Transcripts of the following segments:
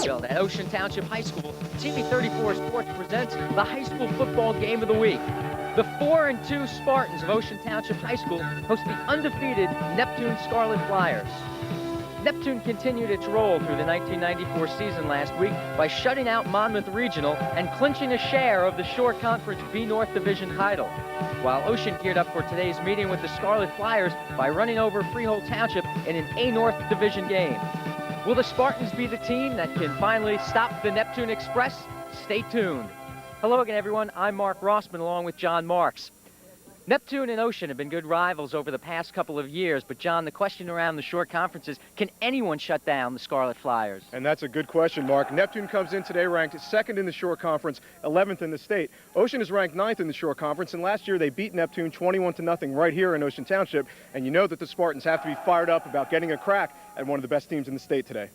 Midfield at Ocean Township High School, TV34 Sports presents the high school football game of the week. The 4-2 Spartans of Ocean Township High School host the undefeated Neptune Scarlet Flyers. Neptune continued its roll through the 1994 season last week by shutting out Monmouth Regional and clinching a share of the Shore Conference B North Division title, while Ocean geared up for today's meeting with the Scarlet Flyers by running over Freehold Township in an A North Division game. Will the Spartans be the team that can finally stop the Neptune Express? Stay tuned. Hello again, everyone. I'm Mark Rossman along with John Marks. Neptune and Ocean have been good rivals over the past couple of years, but John, the question around the Shore Conference is, can anyone shut down the Scarlet Flyers? And that's a good question, Mark. Neptune comes in today ranked 2nd in the Shore Conference, 11th in the state. Ocean is ranked 9th in the Shore Conference, and last year they beat Neptune 21-0 right here in Ocean Township, and you know that the Spartans have to be fired up about getting a crack at one of the best teams in the state today.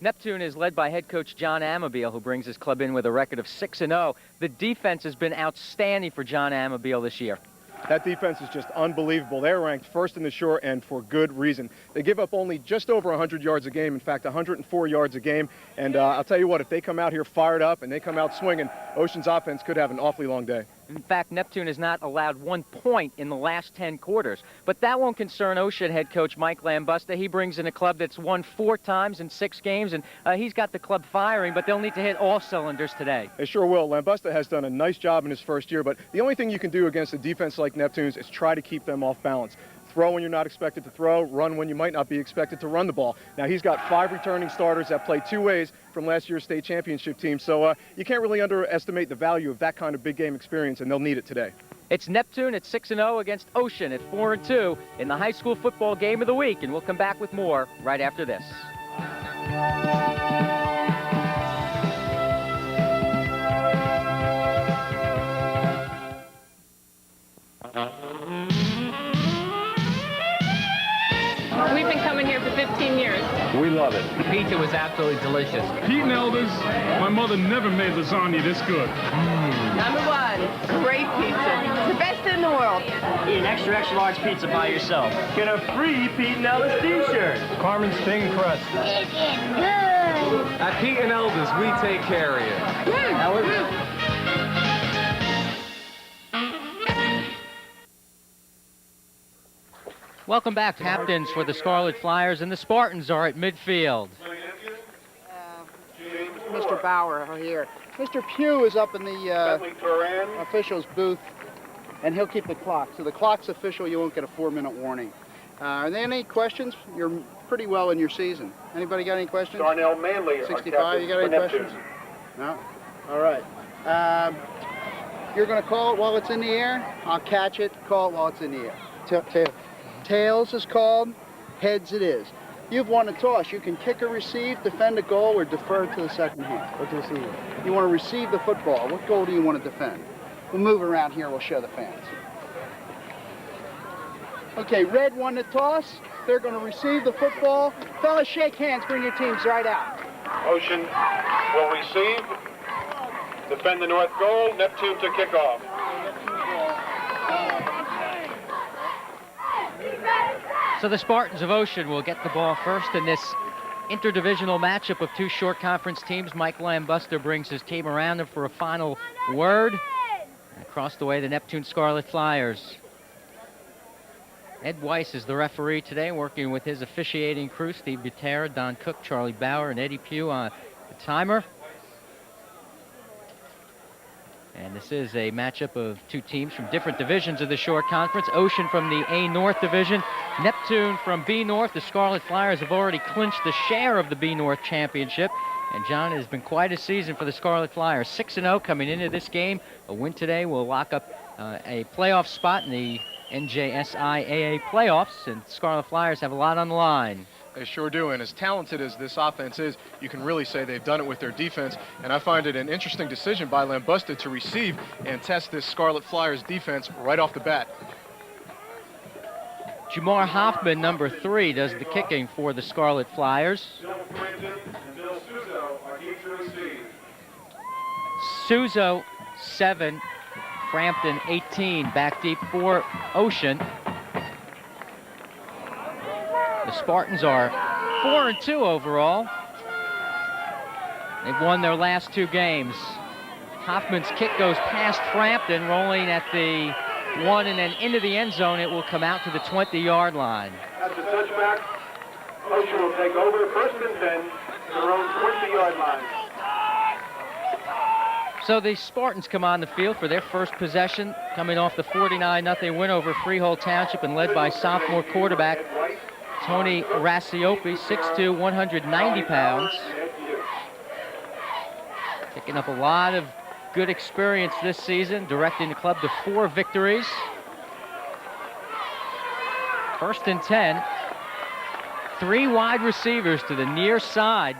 Neptune is led by head coach John Amabile, who brings his club in with a record of 6-0. The defense has been outstanding for John Amabile this year. That defense is just unbelievable. They're ranked 1st in the Shore, and for good reason. They give up only just over 100 yards a game, in fact 104 yards a game, and I'll tell you what, if they come out here fired up and they come out swinging, Ocean's offense could have an awfully long day. In fact, Neptune has not allowed 1 point in the last 10 quarters. But that won't concern Ocean head coach Mike Lambusta. He brings in a club that's won 4 times in 6 games, and he's got the club firing, but they'll need to hit all cylinders today. They sure will. Lambusta has done a nice job in his first year, but the only thing you can do against a defense like Neptune's is try to keep them off balance. Throw when you're not expected to throw, run when you might not be expected to run the ball. Now, he's got 5 returning starters that play 2 ways from last year's state championship team, so you can't really underestimate the value of that kind of big game experience, and they'll need it today. It's Neptune at 6-0 against Ocean at 4-2 in the high school football game of the week, and we'll come back with more right after this. We've been coming here for 15 years. We love it. The pizza was absolutely delicious. Pete and Elders, my mother never made lasagna this good. Number 1, great pizza. The best in the world. Eat an extra large pizza by yourself. Get a free Pete and Elders t-shirt. Carmen's thin crust. It's good. At Pete and Elders, we take care of you. Welcome back, captains for the Scarlet Flyers, and the Spartans are at midfield. Mr. Bauer here. Mr. Pugh is up in the official's booth, and he'll keep the clock. So the clock's official, you won't get a 4-minute warning. Are there any questions? You're pretty well in your season. Anybody got any questions? Darnell Manley, 65, you got any questions? No? All right. You're going to call it while it's in the air. I'll catch it, call it while it's in the air. Tails is called, heads it is. You've won a toss. You can kick or receive, defend a goal, or defer to the second hand. Or to receive. You want to receive the football. What goal do you want to defend? We'll move around here. We'll show the fans. Okay, red won the toss. They're going to receive the football. Fellas, shake hands. Bring your teams right out. Ocean will receive. Defend the north goal. Neptune to kick off. So the Spartans of Ocean will get the ball first in this interdivisional matchup of 2 short conference teams. Mike Lambusta brings his team around him for a final word. And across the way, the Neptune Scarlet Flyers. Ed Weiss is the referee today, working with his officiating crew, Steve Butera, Don Cook, Charlie Bauer, and Eddie Pugh on the timer. And this is a matchup of 2 teams from different divisions of the Shore Conference. Ocean from the A North Division, Neptune from B North. The Scarlet Flyers have already clinched the share of the B North Championship. And John, it has been quite a season for the Scarlet Flyers. 6-0 coming into this game. A win today will lock up a playoff spot in the NJSIAA playoffs. And Scarlet Flyers have a lot on the line. They sure do, and as talented as this offense is, you can really say they've done it with their defense, and I find it an interesting decision by Lambusta to receive and test this Scarlet Flyers defense right off the bat. Jamar Hoffman, number 3, does the kicking for the Scarlet Flyers. Suzo, 7, Frampton, 18, back deep for Ocean. The Spartans are 4-2 overall. They've won their last 2 games. Hoffman's kick goes past Frampton, rolling at the 1 and then into the end zone. It will come out to the 20-yard line. At the touchback, Ocean will take over 1st and 10 to their own 20-yard line. So the Spartans come on the field for their first possession, coming off the 49-0 win over Freehold Township and led by sophomore quarterback Tony Rassiopi, 6'2", 190 pounds. Picking up a lot of good experience this season, directing the club to 4 victories. 1st and 10. 3 wide receivers to the near side.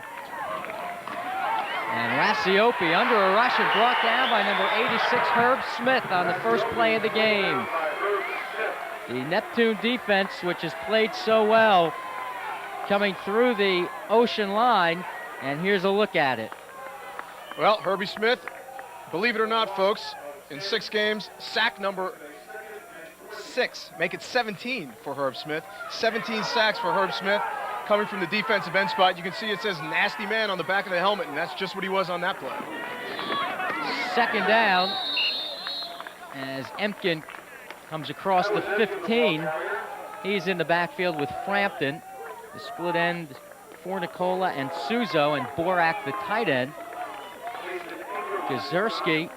And Rassiopi under a rush and brought down by number 86, Herb Smith, on the first play of the game. The Neptune defense, which has played so well, coming through the Ocean line, and here's a look at it. Well, Herbie Smith, believe it or not, folks, in 6 games, sack number 6. Make it 17 for Herb Smith. 17 sacks for Herb Smith. Coming from the defensive end spot, you can see it says nasty man on the back of the helmet, and that's just what he was on that play. 2nd down as Emkin comes across the 15. He's in the backfield with Frampton. The split end for Nicola and Suzo, and Borak the tight end. Gazurski,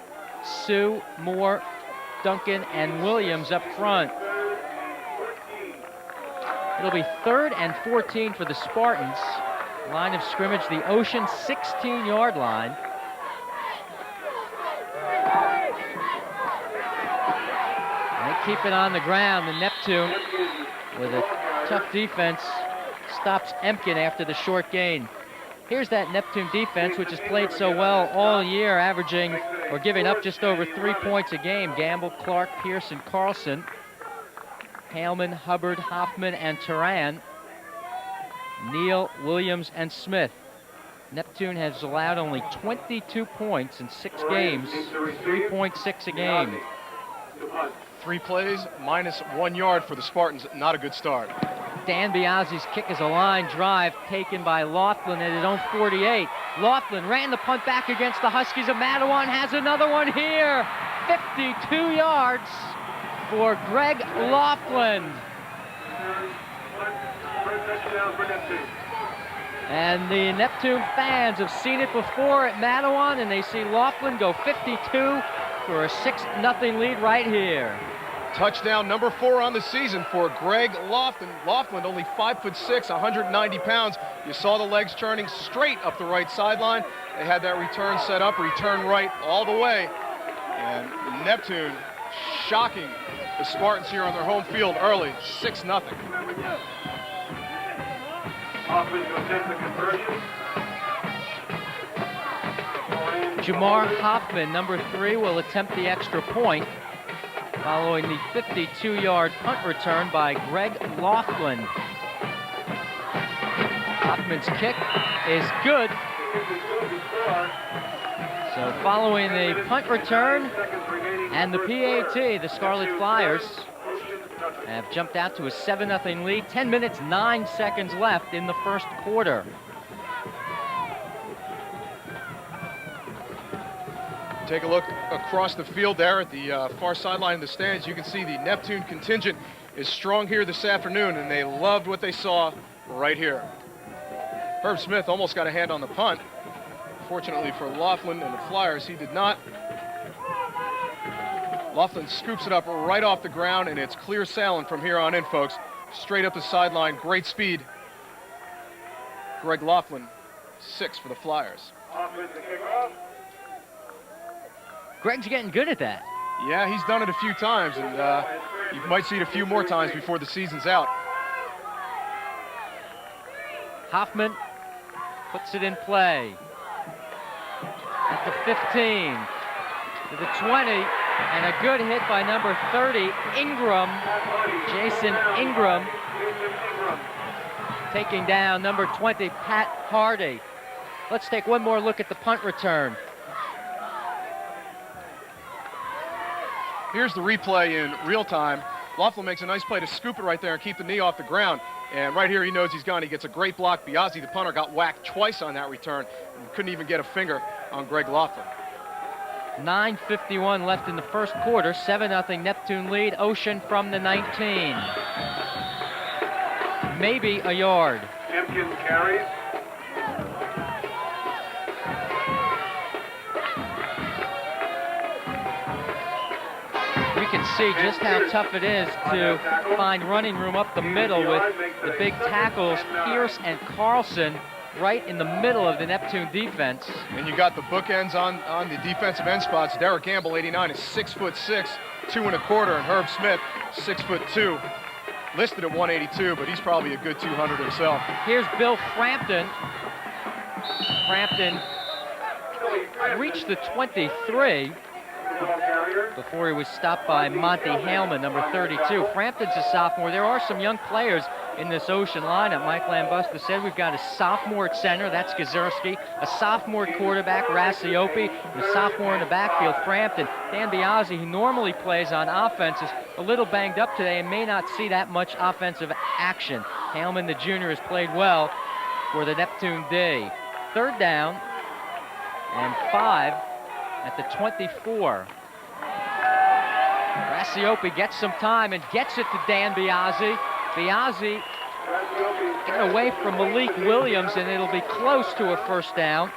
Sue, Moore, Duncan, and Williams up front. It'll be 3rd and 14 for the Spartans. Line of scrimmage, the Ocean 16-yard line. They keep it on the ground. The Neptune, with a tough defense, stops Emkin after the short gain. Here's that Neptune defense, which has played so well all year, averaging or giving up just over 3 points a game. Gamble, Clark, Pearson, Carlson, Haleman, Hubbard, Hoffman, and Turan, Neal, Williams, and Smith. Neptune has allowed only 22 points in 6 games, 3.6 a game. 3 plays, minus 1 yard for the Spartans. Not a good start. Dan Biazzi's kick is a line drive taken by Laughlin at his own 48. Laughlin ran the punt back against the Huskies of Mattawan, has another one here. 52 yards for Greg Laughlin. And the Neptune fans have seen it before at Mattawan, and they see Laughlin go 52 for a 6-0 lead right here. Touchdown number 4 on the season for Greg Laughlin. Laughlin, only 5'6", 190 pounds. You saw the legs turning straight up the right sideline. They had that return set up, return right all the way. And Neptune shocking the Spartans here on their home field early, 6-0. Jamar Hoffman, number 3, will attempt the extra point following the 52-yard punt return by Greg Laughlin. Hoffman's kick is good. So following the punt return and the PAT, the Scarlet Flyers have jumped out to a 7-0 lead. 10 minutes, 9 seconds left in the first quarter. Take a look across the field there at the far sideline of the stands. You can see the Neptune contingent is strong here this afternoon, and they loved what they saw right here. Herb Smith almost got a hand on the punt. Fortunately for Laughlin and the Flyers, he did not. Laughlin scoops it up right off the ground, and it's clear sailing from here on in, folks. Straight up the sideline, great speed. Greg Laughlin, 6 for the Flyers. Greg's getting good at that. Yeah, he's done it a few times, and you might see it a few more times before the season's out. Hoffman puts it in play. At the 15, to the 20, and a good hit by number 30, Ingram, Jason Ingram, taking down number 20, Pat Hardy. Let's take one more look at the punt return. Here's the replay in real time. Laughlin makes a nice play to scoop it right there and keep the knee off the ground. And right here, he knows he's gone. He gets a great block. Biazzi, the punter, got whacked twice on that return and couldn't even get a finger on Greg Laughlin. 9:51 left in the first quarter. 7-0 Neptune lead. Ocean from the 19. Maybe a yard. Empkin carries. We can see just how tough it is to find running room up the middle with the big tackles, Pierce and Carlson, right in the middle of the Neptune defense. And you got the bookends on the defensive end spots. Derek Gamble, 89, is 6'6", 2 1/4, and Herb Smith, 6'2", listed at 182, but he's probably a good 200 himself. Here's Bill Frampton. Frampton reached the 23 before he was stopped by Monty Haleman, number 32. Frampton's a sophomore. There are some young players in this Ocean lineup. Mike Lambusta said we've got a sophomore at center, that's Gazurski, a sophomore quarterback, Rasiopi, and a sophomore in the backfield, Frampton. Dan Biazzi, who normally plays on offense, is a little banged up today and may not see that much offensive action. Haleman, the junior, has played well for the Neptune D. Third down and 5 at the 24. Rasiopi gets some time and gets it to Dan Biazzi. Biazzi getting away from Malik Williams, and it'll be close to a first down.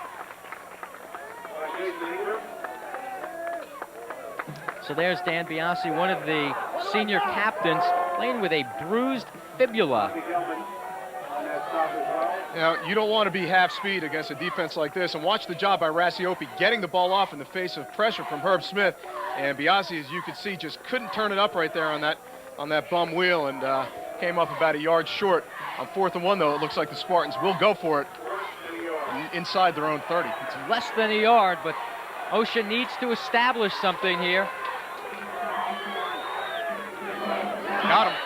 So there's Dan Biazzi, one of the senior captains, playing with a bruised fibula. Now, you don't want to be half speed against a defense like this, and watch the job by Rasiopi getting the ball off in the face of pressure from Herb Smith. And Biazzi, as you could see, just couldn't turn it up right there on that bum wheel, and came up about a yard short. On 4th and 1, though, it looks like the Spartans will go for it inside their own 30. It's less than a yard, but Ocean needs to establish something here. Got him.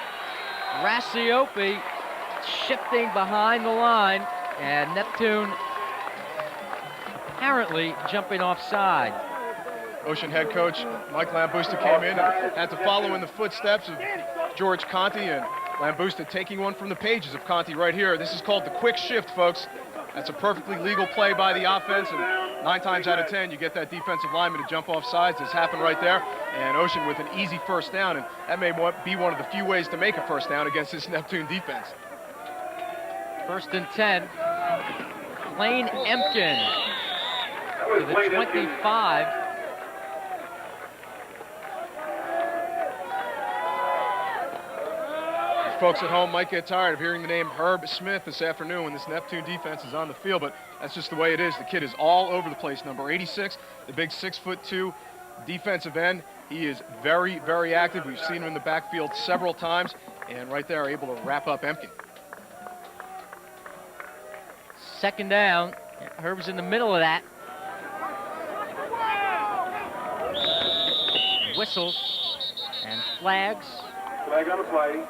Rasiopi shifting behind the line, and Neptune apparently jumping offside. Ocean head coach Mike Lambusta came in and had to follow in the footsteps of George Conti, and Lambusta taking one from the pages of Conti right here. This is called the quick shift, folks. That's a perfectly legal play by the offense, and 9 times out of 10 you get that defensive lineman to jump off sides. This happened right there, and Ocean with an easy first down, and that may be one of the few ways to make a first down against this Neptune defense. 1st and 10. Lane Empkin to the 25. Folks at home might get tired of hearing the name Herb Smith this afternoon when this Neptune defense is on the field, but that's just the way it is. The kid is all over the place. Number 86, the big 6'2" defensive end. He is very, very active. We've seen him in the backfield several times, and right there able to wrap up Empkin. 2nd down. Herb's in the middle of that. Whistles and flags. Flag on the play.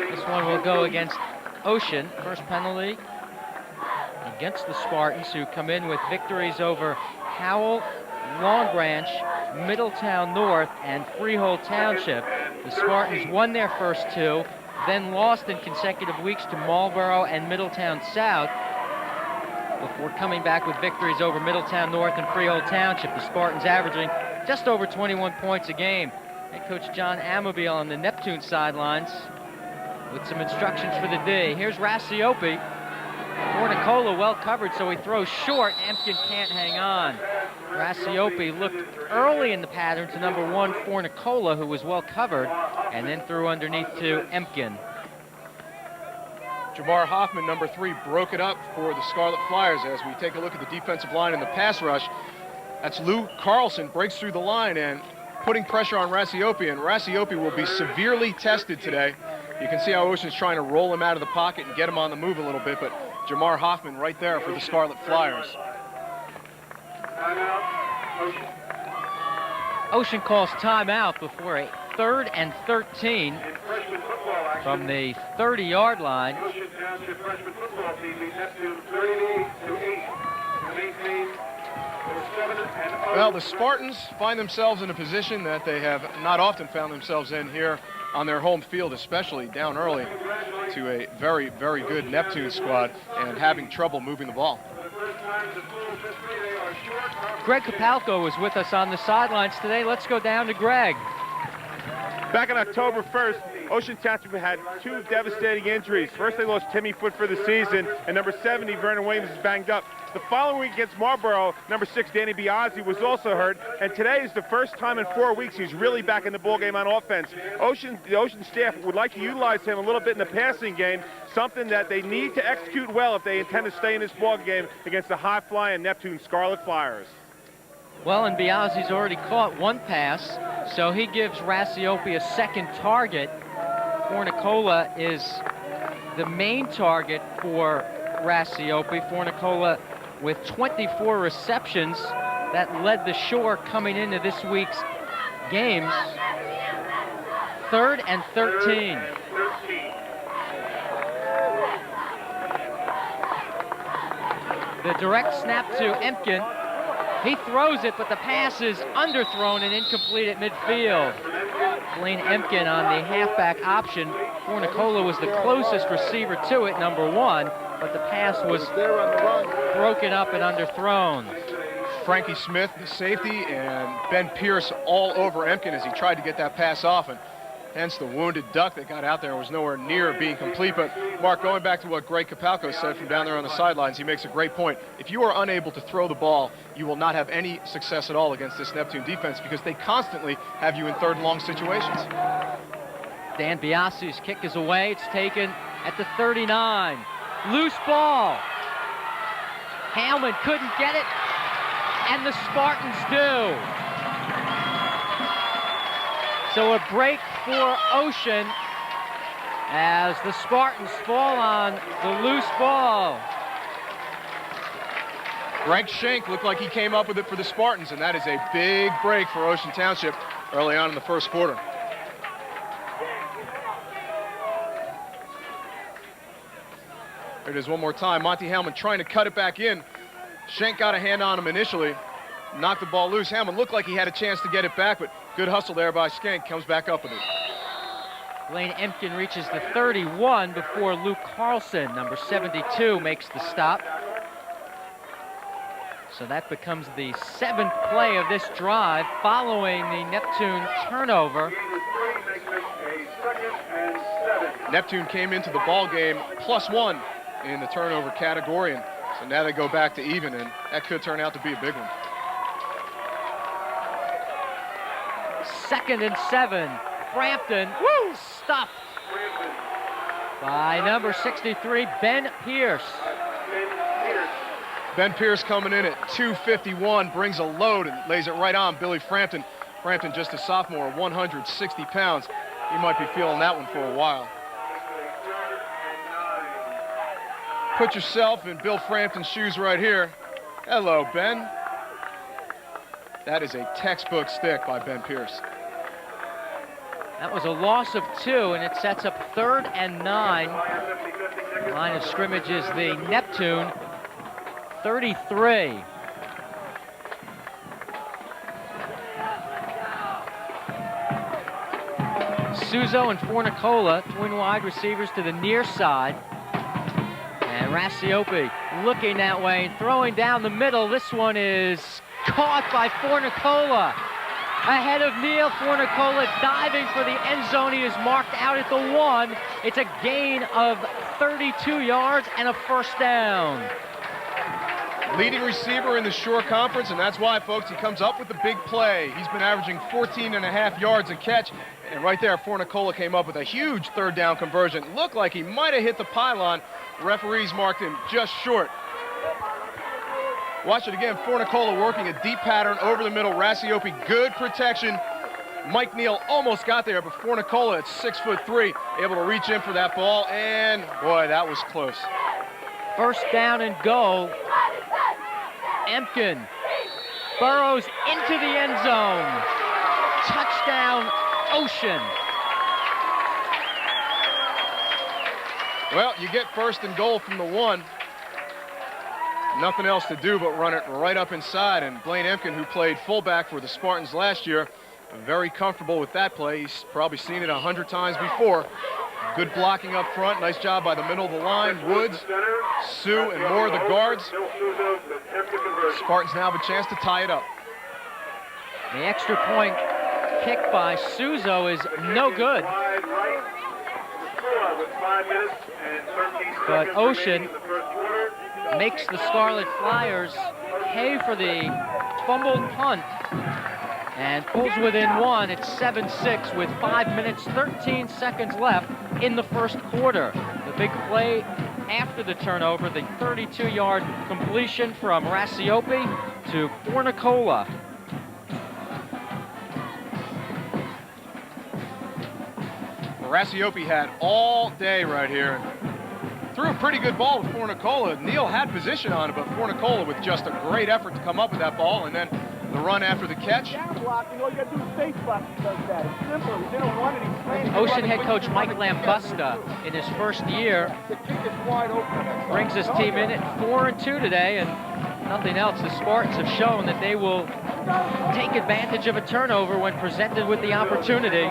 This one will go against Ocean. First penalty against the Spartans, who come in with victories over Howell, Long Branch, Middletown North, and Freehold Township. The Spartans won their first 2, then lost in consecutive weeks to Marlboro and Middletown South, before coming back with victories over Middletown North and Freehold Township. The Spartans averaging just over 21 points a game. Head coach John Amabile on the Neptune sidelines with some instructions for the D. Here's Rasiopi. Fornicola well covered, so he throws short. Empkin can't hang on. Rasiopi looked early in the pattern to number 1, Fornicola, who was well covered, and then threw underneath to Empkin. Jamar Hoffman, number 3, broke it up for the Scarlet Flyers. As we take a look at the defensive line and the pass rush, that's Lou Carlson, breaks through the line and putting pressure on Rasiopi, and Rasiopi will be severely tested today. You can see how Ocean's trying to roll him out of the pocket and get him on the move a little bit, but Jamar Hoffman right there for the Scarlet Flyers. Ocean calls timeout before a 3rd and 13 from the 30-yard line. Ocean Township freshman football team beat Neptune 38-8 to maintain Well, the Spartans find themselves in a position that they have not often found themselves in here on their home field, especially down early to a very, very good Neptune squad and having trouble moving the ball. Greg Kapalko is with us on the sidelines today. Let's go down to Greg. Back on October 1st, Ocean Township had two devastating injuries. First, they lost Timmy Foot for the season, and number 70, Vernon Williams, is banged up. The following week against Marlboro, number 6, Danny Biazzi, was also hurt, and today is the first time in 4 weeks he's really back in the ballgame on offense. The Ocean staff would like to utilize him a little bit in the passing game, something that they need to execute well if they intend to stay in this ballgame against the high-flying Neptune Scarlet Flyers. Well, and Biazzi's already caught one pass, so he gives Rasiopi a second target. Fornicola is the main target for Rasiopi. Fornicola with 24 receptions. That led the Shore coming into this week's games. 3rd and 13. The direct snap to Empkin. He throws it, but the pass is underthrown and incomplete at midfield. Blaine Empkin on the halfback option. Fornicola was the closest receiver to it, number 1, but the pass was broken up and underthrown. Frankie Smith, the safety, and Ben Pierce all over Empkin as he tried to get that pass off, and hence the wounded duck that got out there was nowhere near being complete. But Mark, going back to what Greg Kapalko said from down there on the sidelines, he makes a great point. If you are unable to throw the ball, you will not have any success at all against this Neptune defense because they constantly have you in 3rd and long situations. Dan Biassi's kick is away. It's taken at the 39. Loose ball. Hellman couldn't get it, and the Spartans do. So a break for Ocean as the Spartans fall on the loose ball. Greg Schenk looked like he came up with it for the Spartans, and that is a big break for Ocean Township early on in the first quarter. There it is one more time. Monty Hellman trying to cut it back in. Schenk got a hand on him initially, knocked the ball loose. Hellman looked like he had a chance to get it back, but good hustle there by Schenk, comes back up with it. Blaine Empkin reaches the 31 before Luke Carlson, number 72, makes the stop. So that becomes the 7th play of this drive following the Neptune turnover. Neptune came into the ball game +1 in the turnover category, and so now they go back to even, and that could turn out to be a big one. 2nd and 7. Frampton, stuffed by number 63, Ben Pierce. Ben Pierce coming in at 251, brings a load and lays it right on Billy Frampton. Frampton, just a sophomore, 160 pounds. He might be feeling that one for a while. Put yourself in Bill Frampton's shoes right here. Hello, Ben. That is a textbook stick by Ben Pierce. That was a loss of 2, and it sets up 3rd and 9. Line of scrimmage is the Neptune 33. Suzo and Fornicola, twin wide receivers to the near side. And Rasiopi looking that way and throwing down the middle. This one is caught by Fornicola. Ahead of Neil. Fornicola diving for the end zone. He is marked out at the 1. It's a gain of 32 yards and a first down. Leading receiver in the Shore Conference, and that's why, folks, he comes up with the big play. He's been averaging 14.5 yards a catch, and right there, Fornicola came up with a huge 3rd down conversion. Looked like he might have hit the pylon. Referees marked him just short. Watch it again. Fornicola working a deep pattern over the middle. Rasiopi, good protection. Mike Neal almost got there, but Fornicola at 6'3", able to reach in for that ball, and boy, that was close. First down and goal. Empkin burrows into the end zone. Touchdown, Ocean. Well, you get 1st and goal from the 1. nothing else to do but run it right up inside. And Blaine Empkin, who played fullback for the Spartans last year, very comfortable with that play. He's probably seen it 100 times before. Good blocking up front. Nice job by the middle of the line. Woods, Sue, and more of the guards. Spartans now have a chance to tie it up. The extra point kick by Suzo is no good. But Ocean makes the Scarlet Flyers pay for the fumbled punt and pulls within one. It's 7-6 with 5 minutes, 13 seconds left in the first quarter. The big play after the turnover, the 32-yard completion from Rasiopi to Fornicola. Rasiopi had all day right here. Threw a pretty good ball with Fornicola. Neal had position on it, but Fornicola with just a great effort to come up with that ball, and then the run after the catch. Ocean head coach Mike Lambusta in his first year brings his team in at 4-2 today, and nothing else. The Spartans have shown that they will take advantage of a turnover when presented with the opportunity.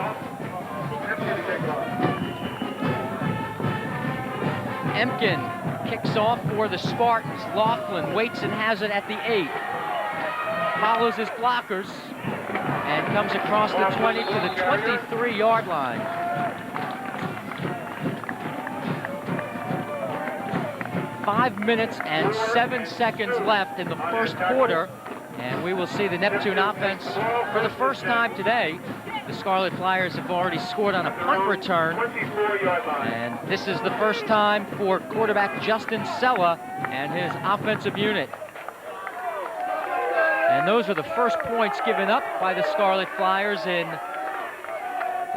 Empkin kicks off for the Spartans. Laughlin waits and has it at the 8. Follows his blockers and comes across the 20 to the 23-yard line. Five minutes and 7 seconds left in the first quarter, and we will see the Neptune offense for the first time today. The Scarlet Flyers have already scored on a punt return, and this is the first time for quarterback Justin Sella and his offensive unit. And those are the first points given up by the Scarlet Flyers in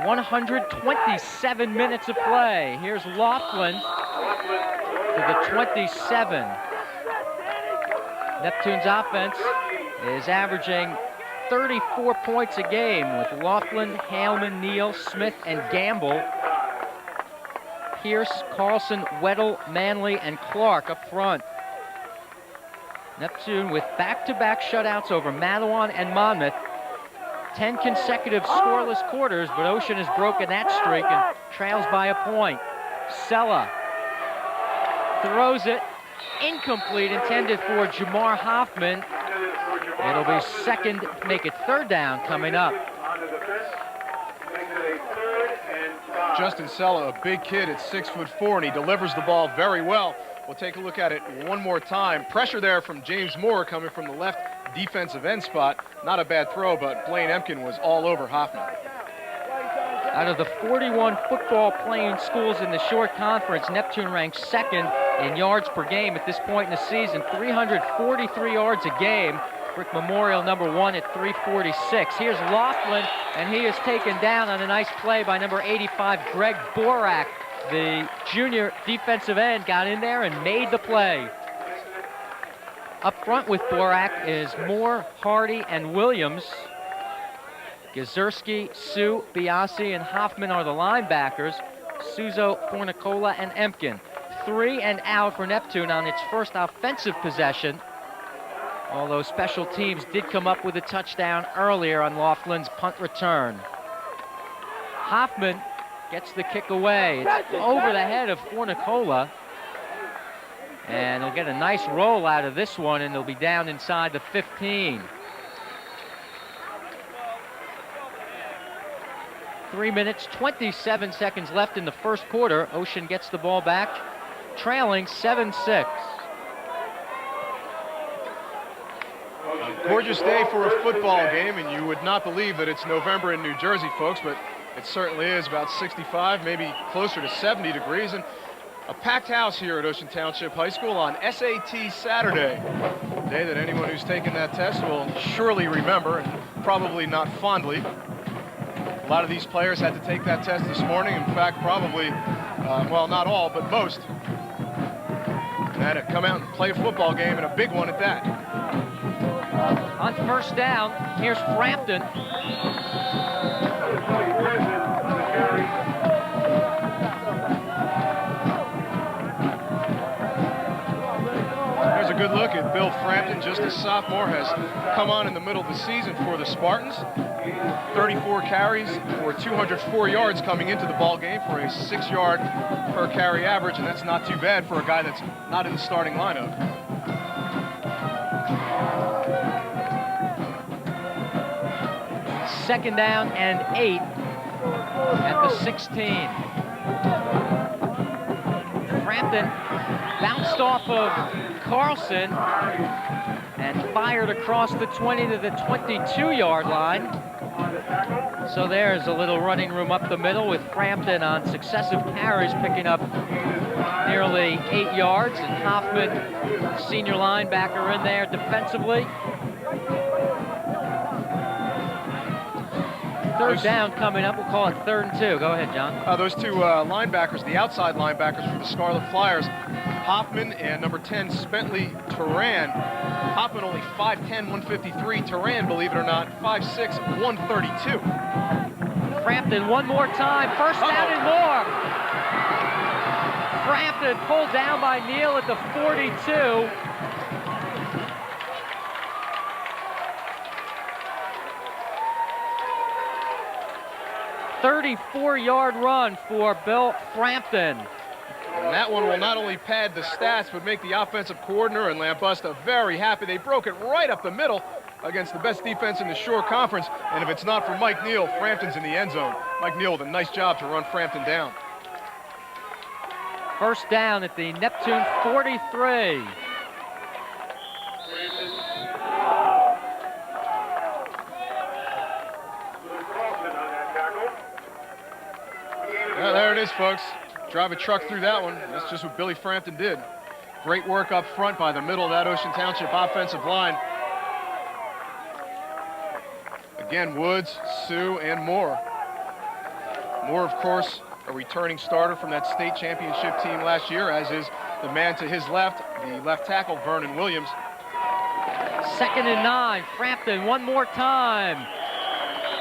127 minutes of play. Here's Laughlin to the 27. Neptune's offense is averaging 34 points a game with Laughlin, Haleman, Neal, Smith, and Gamble. Pierce, Carlson, Weddle, Manley, and Clark up front. Neptune with back-to-back shutouts over Manawan and Monmouth. 10 consecutive scoreless quarters, but Ocean has broken that streak and trails by a point. Sella throws it. Incomplete, intended for Jamar Hoffman. It'll be second, make it third down coming up. Justin Sella, a big kid at 6'4", and he delivers the ball very well. We'll take a look at it one more time. Pressure there from James Moore coming from the left defensive end spot. Not a bad throw, but Blaine Empkin was all over Hoffman. Out of the 41 football playing schools in the short conference, Neptune ranks second in yards per game at this point in the season, 343 yards a game. Brick Memorial number 1 at 346. Here's Laughlin, and he is taken down on a nice play by number 85, Greg Borak. The junior defensive end got in there and made the play. Up front with Borak is Moore, Hardy, and Williams. Gazurski, Sue, Biasi, and Hoffman are the linebackers. Suzo, Fornicola, and Empkin. 3 and out for Neptune on its first offensive possession, although special teams did come up with a touchdown earlier on Laughlin's punt return. Hoffman gets the kick away. It's over the head of Fornicola, and he'll get a nice roll out of this one, and they'll be down inside the 15. 3 minutes, 27 seconds left in the first quarter. Ocean gets the ball back, trailing 7-6. Gorgeous day for a football game, and you would not believe that it's November in New Jersey, folks, but it certainly is. About 65, maybe closer to 70 degrees, and a packed house here at Ocean Township High School on SAT Saturday, a day that anyone who's taken that test will surely remember, and probably not fondly. A lot of these players had to take that test this morning. In fact, probably, well, not all, but most, had to come out and play a football game, and a big one at that. On first down, here's Frampton. There's a a good look at Bill Frampton, just a sophomore, has come on in the middle of the season for the Spartans. 34 carries for 204 yards coming into the ball game for a 6-yard per carry average, and that's not too bad for a guy that's not in the starting lineup. Second down and 8 at the 16. Frampton bounced off of Carlson and fired across the 20 to the 22-yard line. So there's a little running room up the middle with Frampton on successive carries picking up nearly 8 yards, and Hoffman, senior linebacker, in there defensively. Third down coming up. We'll call it 3rd and 2. Go ahead, John. Those two linebackers, the outside linebackers for the Scarlet Flyers, Hoffman and number 10, Spentley Turan. Hoffman only 5'10", 153. Turan, believe it or not, 5'6", 132. Frampton one more time. First down and more. Frampton pulled down by Neal at the 42. "34-yard run for Bill Frampton." And that one will not only pad the stats, but make the offensive coordinator and Lambusta very happy. They broke it right up the middle against the best defense in the Shore Conference. And if it's not for Mike Neal, Frampton's in the end zone. Mike Neal with a nice job to run Frampton down. First down at the Neptune 43. Well, there it is, folks. Drive a truck through that one. That's just what Billy Frampton did. Great work up front by the middle of that Ocean Township offensive line. Again, Woods, Sue, and Moore. Moore, of course, a returning starter from that state championship team last year, as is the man to his left, the left tackle, Vernon Williams. 2nd and 9. Frampton one more time.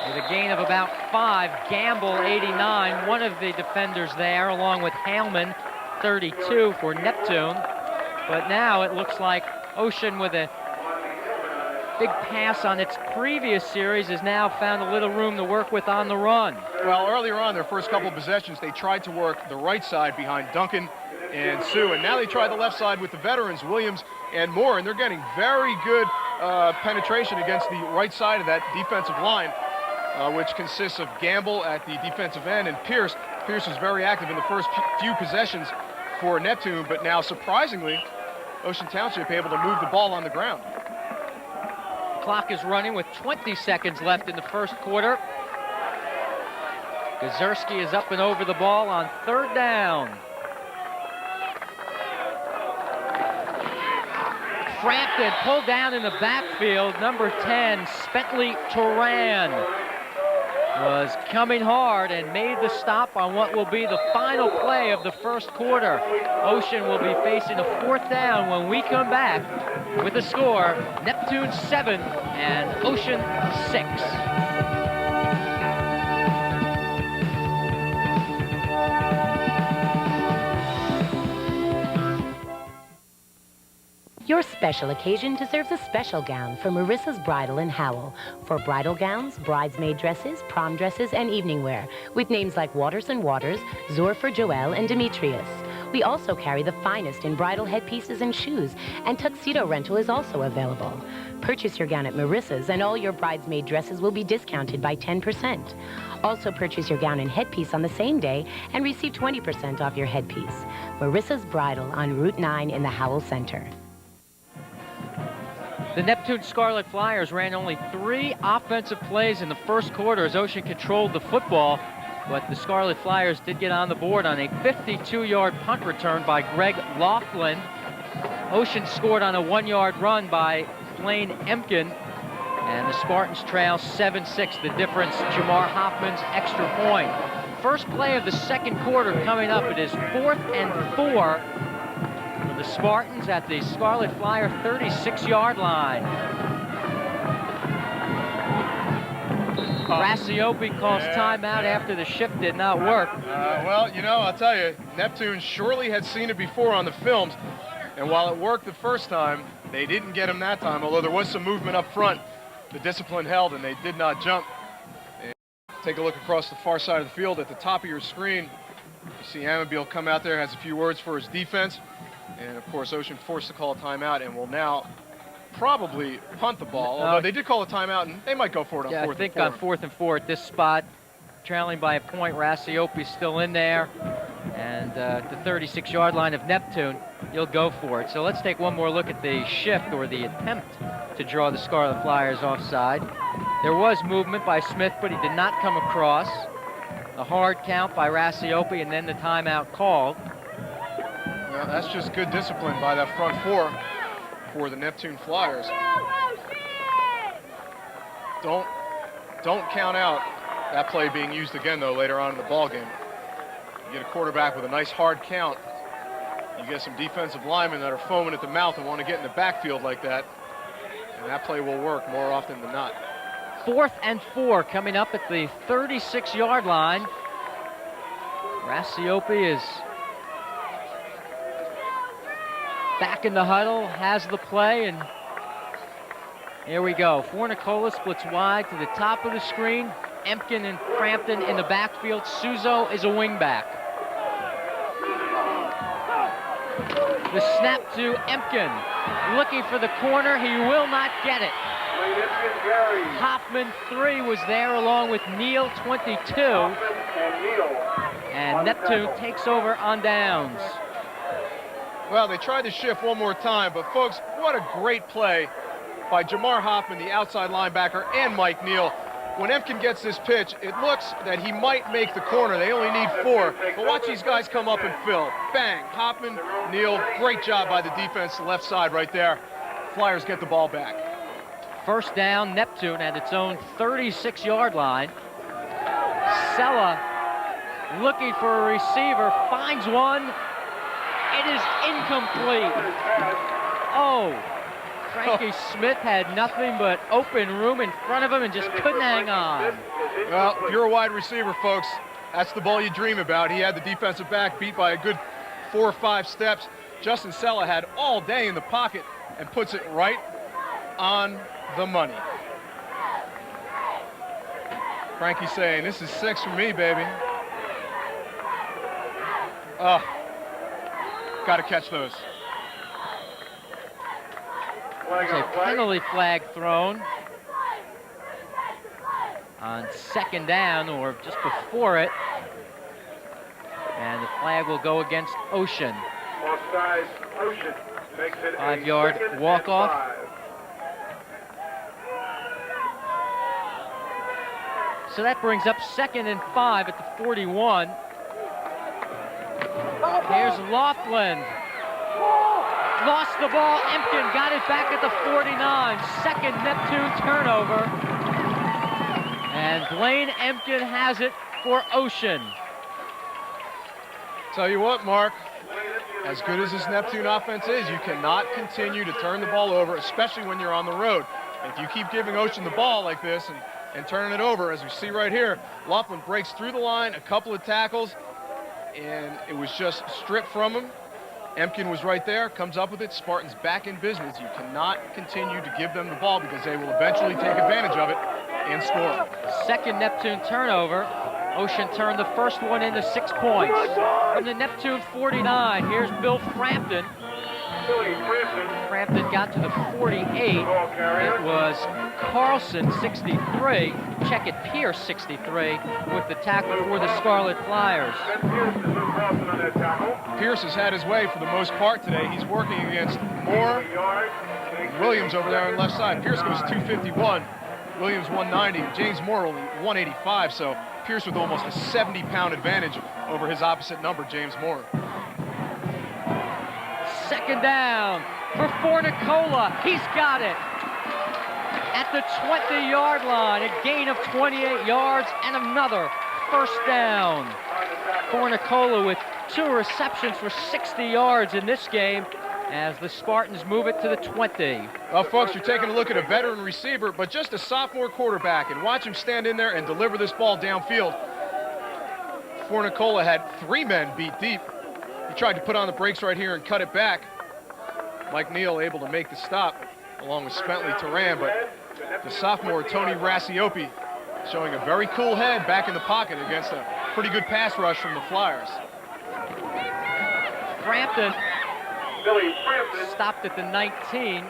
With a gain of about 5. Gamble, 89, one of the defenders there, along with Haleman, 32 for Neptune. But now it looks like Ocean, with a big pass on its previous series, has now found a little room to work with on the run. Well, earlier on, their first couple of possessions, they tried to work the right side behind Duncan and Sue, and now they try the left side with the veterans, Williams and Moore, and they're getting very good penetration against the right side of that defensive line. Which consists of Gamble at the defensive end and Pierce. Pierce was very active in the first few possessions for Neptune, but now, surprisingly, Ocean Township able to move the ball on the ground. Clock is running with 20 seconds left in the first quarter. Gazurski is up and over the ball on 3rd down. Frampton pulled down in the backfield. Number 10, Spentley Turan, was coming hard and made the stop on what will be the final play of the first quarter. Ocean will be facing a 4th down when we come back with the score, Neptune 7 and Ocean 6. Your special occasion deserves a special gown from Marissa's Bridal in Howell. For bridal gowns, bridesmaid dresses, prom dresses, and evening wear, with names like Waters & Waters, Zorfer Joel, and Demetrius. We also carry the finest in bridal headpieces and shoes, and tuxedo rental is also available. Purchase your gown at Marissa's and all your bridesmaid dresses will be discounted by 10%. Also purchase your gown and headpiece on the same day and receive 20% off your headpiece. Marissa's Bridal on Route 9 in the Howell Center. The Neptune Scarlet Flyers ran only 3 offensive plays in the first quarter as Ocean controlled the football, but the Scarlet Flyers did get on the board on a 52-yard punt return by Greg Laughlin. Ocean scored on a 1-yard run by Blaine Emkin, and the Spartans trail 7-6. The difference, Jamar Hoffman's extra point. First play of the second quarter coming up. It is 4th and 4 for the Spartans at the Scarlet Flyer 36-yard line. Rassiopi calls timeout after the shift did not work. Well, you know, I'll tell you, Neptune surely had seen it before on the films. And while it worked the first time, they didn't get him that time, although there was some movement up front. The discipline held, and they did not jump. And take a look across the far side of the field at the top of your screen. You see Amabile come out there, has a few words for his defense. And, of course, Ocean forced to call a timeout and will now probably punt the ball. Although they did call a timeout, and they might go for it on 4th and 4. I think on 4th and 4 at this spot, trailing by a point, Rassiope's still in there. And at the 36-yard line of Neptune, you'll go for it. So let's take one more look at the shift, or the attempt to draw the Scarlet Flyers offside. There was movement by Smith, but he did not come across. A hard count by Rassiope, and then the timeout called. Well, that's just good discipline by that front four for the Neptune Flyers. Don't count out that play being used again, though, later on in the ball game. You get a quarterback with a nice hard count. You get some defensive linemen that are foaming at the mouth and want to get in the backfield like that, and that play will work more often than not. 4th and 4 coming up at the 36-yard line. Rassiope is back in the huddle, has the play, and here we go. Fornicola splits wide to the top of the screen. Empkin and Frampton in the backfield. Suzo is a wingback. The snap to Empkin. Looking for the corner. He will not get it. Hoffman, 3, was there along with Neal, 22. And Neptune takes over on downs. Well, they tried to shift one more time, but folks, what a great play by Jamar Hoffman, the outside linebacker, and Mike Neal. When Empkin gets this pitch, it looks that he might make the corner. They only need 4, but watch these guys come up and fill. Bang, Hoffman, Neal, great job by the defense, the left side right there. Flyers get the ball back. First down, Neptune at its own 36-yard line. Sella looking for a receiver, finds one. It is incomplete. Oh, Frankie Smith had nothing but open room in front of him and just couldn't hang on. Well, if you're a wide receiver, folks, that's the ball you dream about. He had the defensive back beat by a good 4 or 5 steps. Justin Sella had all day in the pocket and puts it right on the money. Frankie's saying, this is 6 for me, baby. Got to catch those. There's a penalty flag thrown on 2nd down, or just before it. And the flag will go against Ocean. 5-yard walk-off. So that brings up 2nd and 5 at the 41. Here's Laughlin. Lost the ball. Empkin got it back at the 49. 2nd Neptune turnover. And Blaine Empkin has it for Ocean. Tell you what, Mark, as good as this Neptune offense is, you cannot continue to turn the ball over, especially when you're on the road. If you keep giving Ocean the ball like this and turning it over, as we see right here, Laughlin breaks through the line, a couple of tackles, and it was just stripped from him. Empkin was right there, comes up with it. Spartans back in business. You cannot continue to give them the ball because they will eventually take advantage of it and score. 2nd Neptune turnover. Ocean turned the first one into 6 points. From the Neptune 49, here's Bill Frampton. Frampton got to the 48. It was Carlson, 63. Checkett Pierce, 63, with the tackle for the Scarlet Flyers. Pierce has had his way for the most part today. He's working against Moore, Williams over there on the left side. Pierce goes 251, Williams 190, James Moore only 185, so Pierce with almost a 70-pound advantage over his opposite number, James Moore. 2nd down for Fornicola. He's got it at the 20-yard line. A gain of 28 yards and another first down. Fornicola with 2 receptions for 60 yards in this game as the Spartans move it to the 20. Well, folks, you're taking a look at a veteran receiver, but just a sophomore quarterback, and watch him stand in there and deliver this ball downfield. Fornicola had 3 men beat deep. He tried to put on the brakes right here and cut it back. Mike Neal able to make the stop along with Spentley Turan, but the sophomore Tony Rassiopi showing a very cool head back in the pocket against a pretty good pass rush from the Flyers. Frampton stopped at the 19.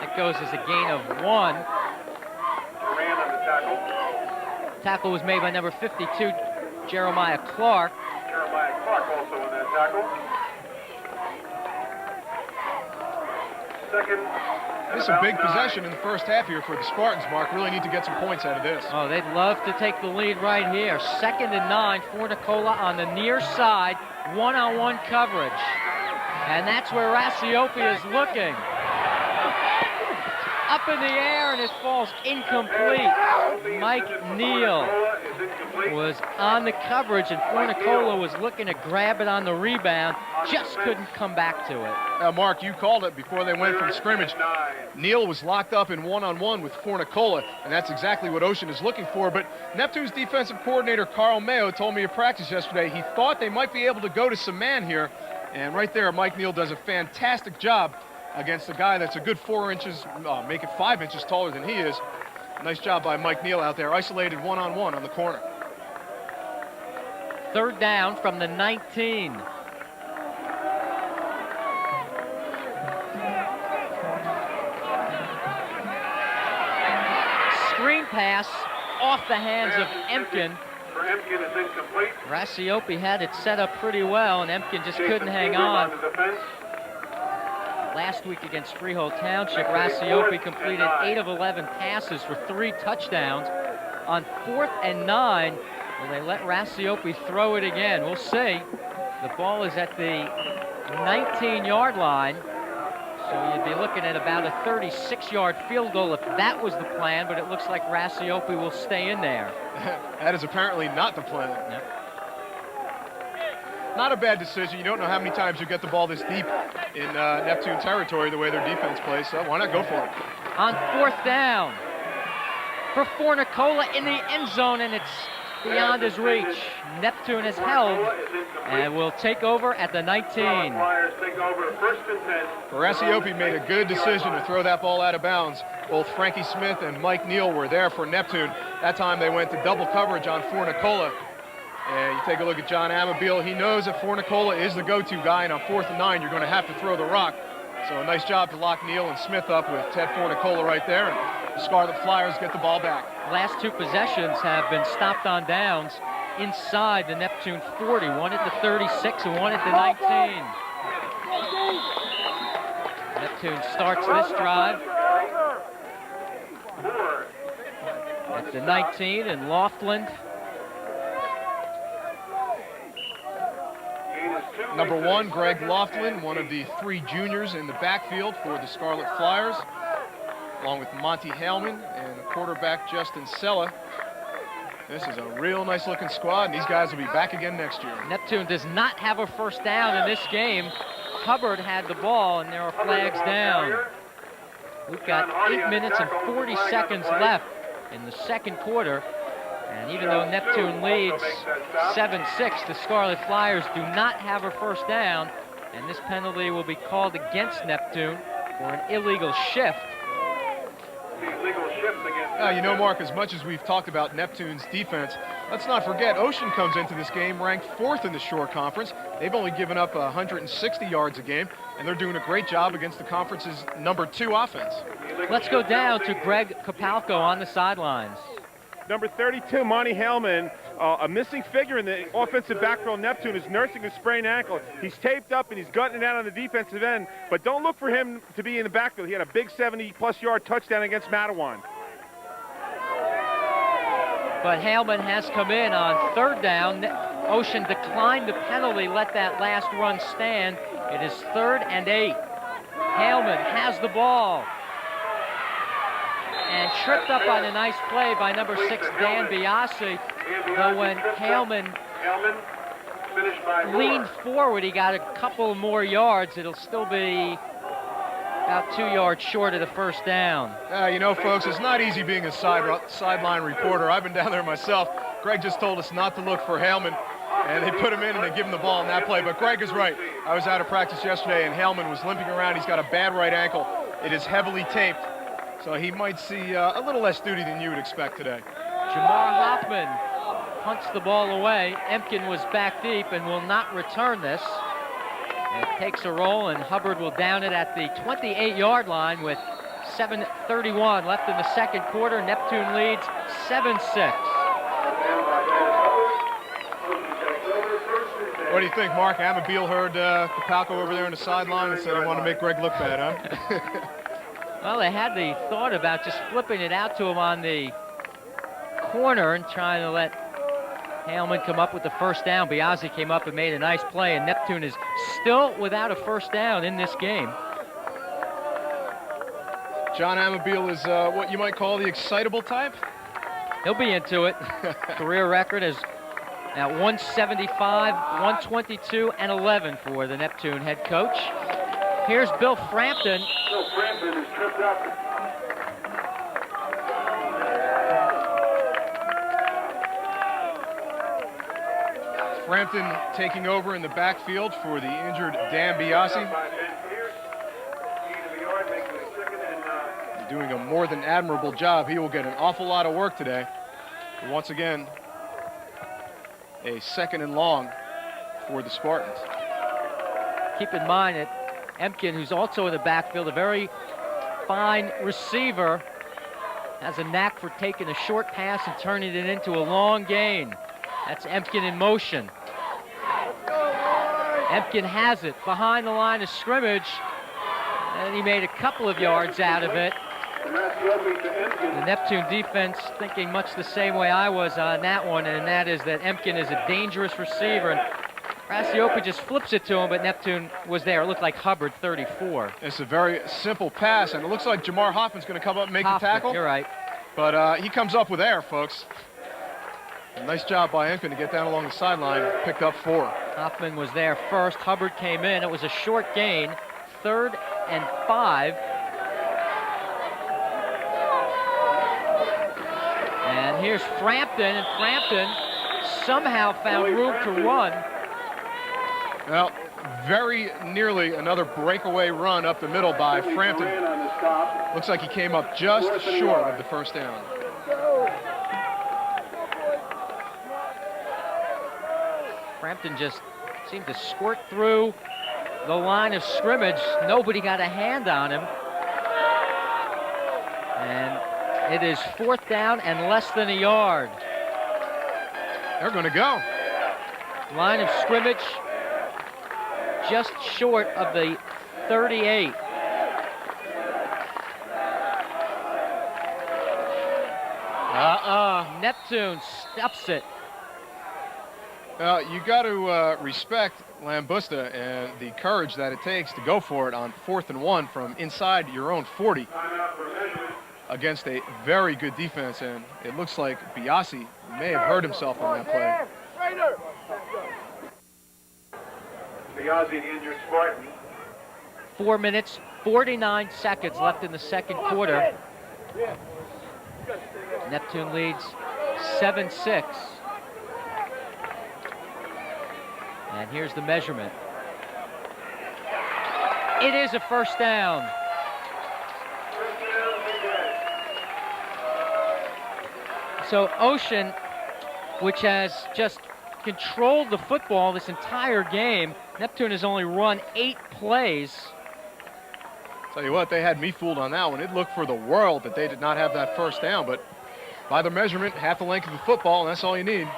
That goes as a gain of 1. Tackle was made by number 52, Jeremiah Clark. Jeremiah Clark also in that tackle. Second. This is a big possession in the first half here for the Spartans, Mark. Really need to get some points out of this. Oh, they'd love to take the lead right here. 2nd and 9 for Nicola on the near side, one-on-one coverage. And that's where Rassiopi is looking. Up in the air, and it falls incomplete. Mike Neal was on the coverage, and Fornicola was looking to grab it on the rebound, just couldn't come back to it. Now, Mark, you called it before they went from scrimmage. Neal was locked up in one-on-one with Fornicola, and that's exactly what Ocean is looking for. But Neptune's defensive coordinator, Carl Mayo, told me at practice yesterday he thought they might be able to go to some man here. And right there, Mike Neal does a fantastic job against a guy that's a good 4 inches, make it 5 inches taller than he is. Nice job by Mike Neal out there, isolated one-on-one on the corner. 3rd down from the 19. Screen pass off the hands of Emkin. For Emkin is incomplete. Rassiopi had it set up pretty well, and Emkin just couldn't hang on. Last week against Freehold Township, Rassiopi completed 8 of 11 passes for 3 touchdowns. On 4th and 9, well, they let Rassiopi throw it again. We'll see. The ball is at the 19-yard line, so you'd be looking at about a 36-yard field goal if that was the plan, but it looks like Rassiopi will stay in there. That is apparently not the plan. Yep. Not a bad decision. You don't know how many times you get the ball this deep in Neptune territory, the way their defense plays, so why not go for it? On 4th down for Fornicola in the end zone, and it's beyond his reach. Neptune is held and will take over at the 19. Flyers take over 1st and 10. Rassiopi made a good decision to throw that ball out of bounds. Both Frankie Smith and Mike Neal were there for Neptune. That time they went to double coverage on Fornicola. And you take a look at John Amabile. He knows that Fornicola is the go-to guy, and on 4th and 9, you're going to have to throw the rock. So a nice job to lock Neal and Smith up with Ted Fornicola right there. And the Scarlet Flyers get the ball back. Last 2 possessions have been stopped on downs inside the Neptune 40. One at the 36 and one at the 19. Neptune starts this drive at the 19, and Laughlin. Number 1, Greg Laughlin, one of the 3 juniors in the backfield for the Scarlet Flyers, along with Monty Hellman and quarterback Justin Sella. This is a real nice looking squad, and these guys will be back again next year. Neptune does not have a first down in this game. Hubbard had the ball, and there are flags down. We've got 8 minutes and 40 seconds left in the 2nd quarter. And even though Neptune leads 7-6, the Scarlet Flyers do not have a first down, and this penalty will be called against Neptune for an illegal shift. You know, Mark, as much as we've talked about Neptune's defense, let's not forget Ocean comes into this game ranked 4th in the Shore Conference. They've only given up 160 yards a game, and they're doing a great job against the conference's number 2 offense. Let's go down to Greg Capalco on the sidelines. Number 32, Monty Hellman, a missing figure in the offensive backfield. Neptune is nursing a sprained ankle. He's taped up and he's gutting it out on the defensive end, but don't look for him to be in the backfield. He had a big 70-plus yard touchdown against Matawan. But Hellman has come in on 3rd down. Ocean declined the penalty, let that last run stand. It is 3rd and 8. Hellman has the ball. And tripped up on a nice play by number 6, Dan Biasi. Though when Hellman leaned forward, he got a couple more yards. It'll still be about 2 yards short of the first down. You know, folks, it's not easy being a sideline reporter. I've been down there myself. Greg just told us not to look for Haleman, and they put him in and they give him the ball in that play. But Greg is right. I was out of practice yesterday, and Haleman was limping around. He's got a bad right ankle. It is heavily taped, so he might see a little less duty than you would expect today. Jamar Hoffman punts the ball away. Empkin was back deep and will not return this. And it takes a roll, and Hubbard will down it at the 28-yard line with 7:31 left in the second quarter. Neptune leads 7-6. What do you think, Mark? Amabile heard Kapalko over there on the sideline and said, I want to make Greg look bad, huh? Well, they had the thought about just flipping it out to him on the corner and trying to let Haleman come up with the first down. Biazzi came up and made a nice play, and Neptune is still without a first down in this game. John Amabile is what you might call the excitable type. He'll be into it. Career record is at 175, 122, and 11 for the Neptune head coach. Here's Bill Frampton. Bill Frampton is tripped up. Frampton taking over in the backfield for the injured Dan Biasi. Doing a more than admirable job. He will get an awful lot of work today. But once again, a 2nd and long for the Spartans. Keep in mind that Empkin, who's also in the backfield, a very fine receiver, has a knack for taking a short pass and turning it into a long gain. That's Empkin in motion. Empkin has it behind the line of scrimmage, and he made a couple of yards out of it. The Neptune defense thinking much the same way I was on that one, and that is that Empkin is a dangerous receiver, and Rasiopi just flips it to him, but Neptune was there. It looked like Hubbard 34. It's a very simple pass, and it looks like Jamar Hoffman's going to come up and make the tackle. You're right. But he comes up with air, folks. A nice job by Empkin to get down along the sideline, picked up 4. Hoffman was there first. Hubbard came in. It was a short gain, 3rd and 5. And here's Frampton, and Frampton somehow found room to run. Well, very nearly another breakaway run up the middle by Frampton. Looks like he came up just short of the first down. Frampton just seemed to squirt through the line of scrimmage. Nobody got a hand on him. And it is 4th down and less than a yard. They're going to go. Line of scrimmage just short of the 38. Neptune stuffs it. You got to respect Lambusta and the courage that it takes to go for it on 4th and 1 from inside your own 40 against a very good defense, and it looks like Biasi may have hurt himself on that play. Biasi, the injured Spartan. 4 minutes, 49 seconds left in the second quarter. Neptune leads 7-6. And here's the measurement. It is a first down. So Ocean, which has just controlled the football this entire game, Neptune has only run 8 plays. Tell you what, they had me fooled on that one. It looked for the world that they did not have that first down, but by the measurement, half the length of the football, and that's all you need.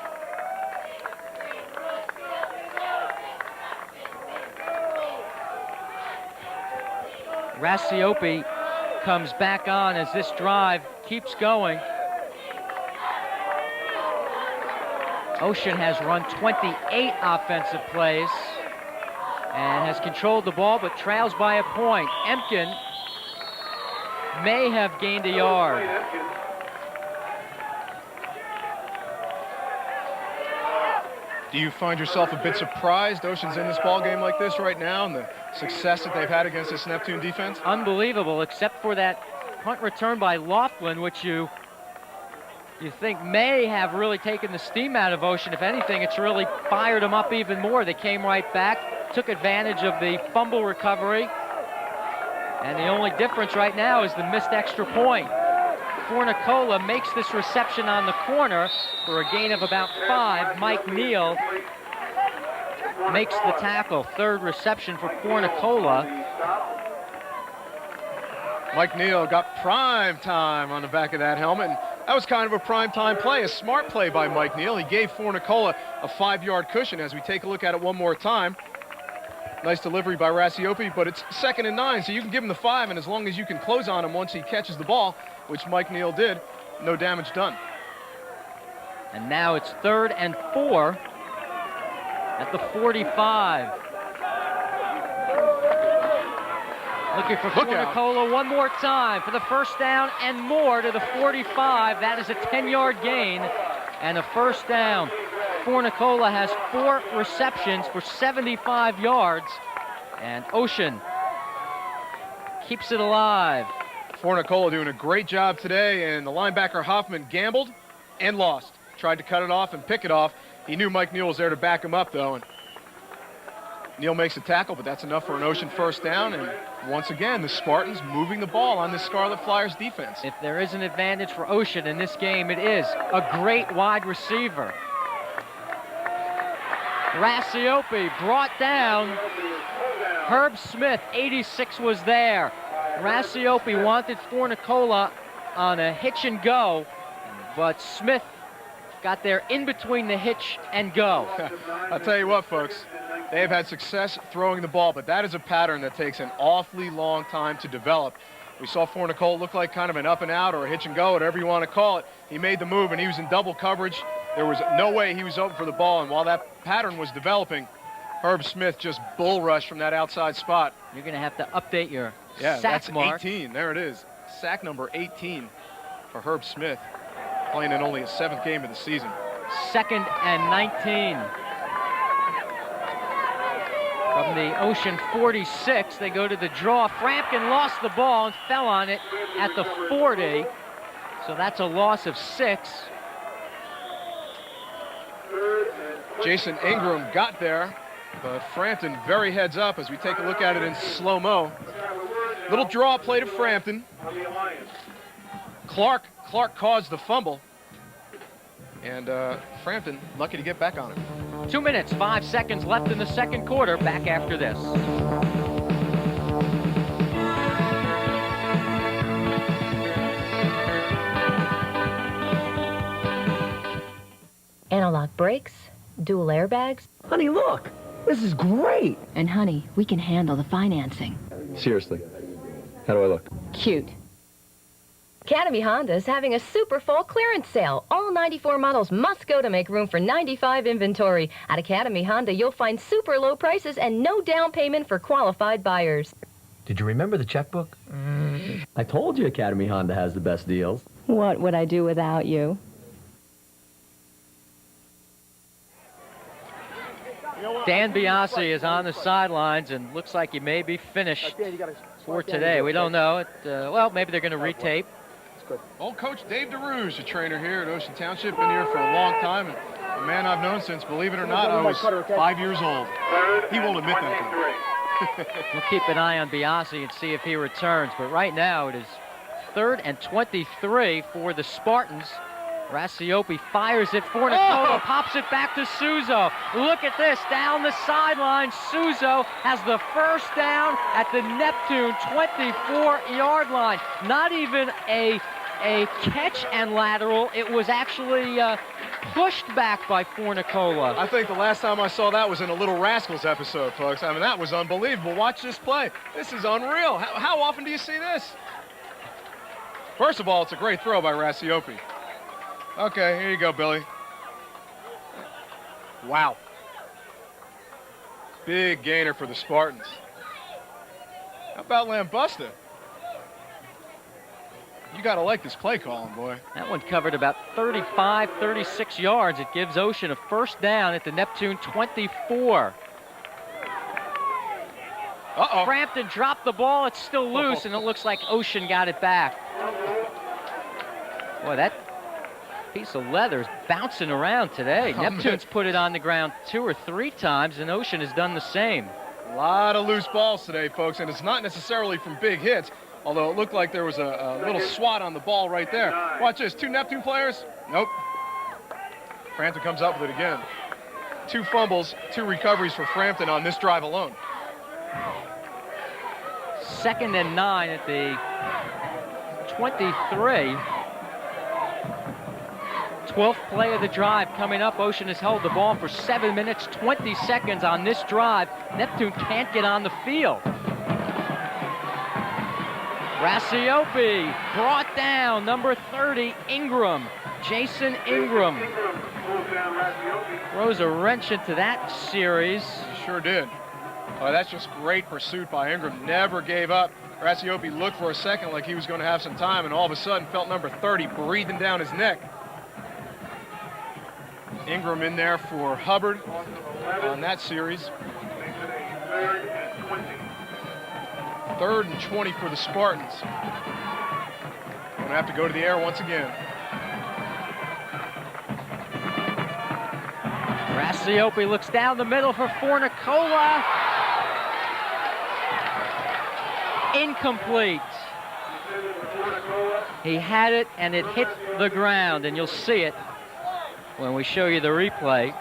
Rasiopi comes back on as this drive keeps going. Ocean has run 28 offensive plays and has controlled the ball, but trails by a point. Empkin may have gained a yard. Do you find yourself a bit surprised Ocean's in this ball game like this right now and the success that they've had against this Neptune defense? Unbelievable, except for that punt return by Laughlin, which you think may have really taken the steam out of Ocean. If anything, it's really fired them up even more. They came right back, took advantage of the fumble recovery, and the only difference right now is the missed extra point. Fornicola makes this reception on the corner for a gain of about 5. Mike Neal makes the tackle. Third reception for Fornicola. Mike Neal got prime time on the back of that helmet. And that was kind of a prime time play, a smart play by Mike Neal. He gave Fornicola a 5-yard cushion. As we take a look at it one more time. Nice delivery by Rasiopi, but it's 2nd and 9, so you can give him the 5, and as long as you can close on him once he catches the ball, which Mike Neal did, no damage done. And now it's 3rd and 4 at the 45. Looking for Fornicola one more time for the first down and more to the 45. That is a 10-yard gain and a first down. Fornicola has 4 receptions for 75 yards, and Ocean keeps it alive. Fornicola doing a great job today, and the linebacker Hoffman gambled and lost. Tried to cut it off and pick it off. He knew Mike Neal was there to back him up, though, and Neal makes a tackle, but that's enough for an Ocean first down, and once again, the Spartans moving the ball on this Scarlet Flyers defense. If there is an advantage for Ocean in this game, it is a great wide receiver. Rasiopi brought down. Herb Smith, 86, was there. Rasiopi wanted Fornicola on a hitch and go, but Smith got there in between the hitch and go. I'll tell you what, folks, they have had success throwing the ball, but that is a pattern that takes an awfully long time to develop. We saw Fornicola look like kind of an up and out or a hitch and go, whatever you want to call it. He made the move, and he was in double coverage. There was no way he was open for the ball, and while that pattern was developing, Herb Smith just bull rushed from that outside spot. You're going to have to update your sack that's mark. 18. There it is. Sack number 18 for Herb Smith, playing in only his 7th game of the season. 2nd and 19. From the Ocean 46, they go to the draw. Frampkin lost the ball and fell on it at the 40. So that's a loss of 6. Jason Ingram got there, but Frampton very heads up as we take a look at it in slow-mo. Little draw play to Frampton. Clark caused the fumble. And Frampton lucky to get back on it. 2 minutes, 5 seconds left in the second quarter. Back after this. Analog brakes, dual airbags. Honey, look, this is great. And honey, we can handle the financing. Seriously, how do I look? Cute. Academy Honda is having a super fall clearance sale. All 94 models must go to make room for 95 inventory. At Academy Honda, you'll find super low prices and no down payment for qualified buyers. Did you remember the checkbook? I told you Academy Honda has the best deals. What would I do without you? Dan Biasi is on the sidelines and looks like he may be finished for today. We don't know. Well, maybe they're going to retape. Old coach Dave DeRouge, a trainer here at Ocean Township, been here for a long time, and a man I've known since, believe it or not, I was 5 years old. He won't admit that. We'll keep an eye on Biasi and see if he returns, but right now it is 3rd and 23 for the Spartans. Rasiopi fires it. Fornicola pops it back to Suzo. Look at this, down the sideline. Suzo has the first down at the Neptune 24-yard line. Not even a catch and lateral. It was actually pushed back by Fornicola. I think the last time I saw that was in a Little Rascals episode, folks. I mean, that was unbelievable. Watch this play. This is unreal. How often do you see this? First of all, it's a great throw by Rasiopi. Okay, here you go, Billy. Wow. Big gainer for the Spartans. How about Lambusta? You got to like this play calling, boy. That one covered about 35, 36 yards. It gives Ocean a first down at the Neptune 24. Uh-oh. Frampton dropped the ball. It's still loose, and it looks like Ocean got it back. Boy, that piece of leather is bouncing around today. Neptune's put it on the ground 2 or 3 times, and Ocean has done the same. A lot of loose balls today, folks, and it's not necessarily from big hits, although it looked like there was a little swat on the ball right there. Watch this, 2 Neptune players. Nope. Frampton comes up with it again. 2 fumbles, 2 recoveries for Frampton on this drive alone. 2nd and 9 at the 23. 12th play of the drive coming up. Ocean has held the ball for 7 minutes, 20 seconds on this drive. Neptune can't get on the field. Rassiopi brought down, number 30, Ingram. Jason Ingram throws a wrench into that series. He sure did. Oh, that's just great pursuit by Ingram. Never gave up. Rassiopi looked for a second like he was going to have some time, and all of a sudden felt number 30 breathing down his neck. Ingram in there for Hubbard on that series. 3rd and 20 for the Spartans. Going to have to go to the air once again. Rassiopi looks down the middle for Fornicola. Incomplete. He had it, and it hit the ground, and you'll see it when we show you the replay.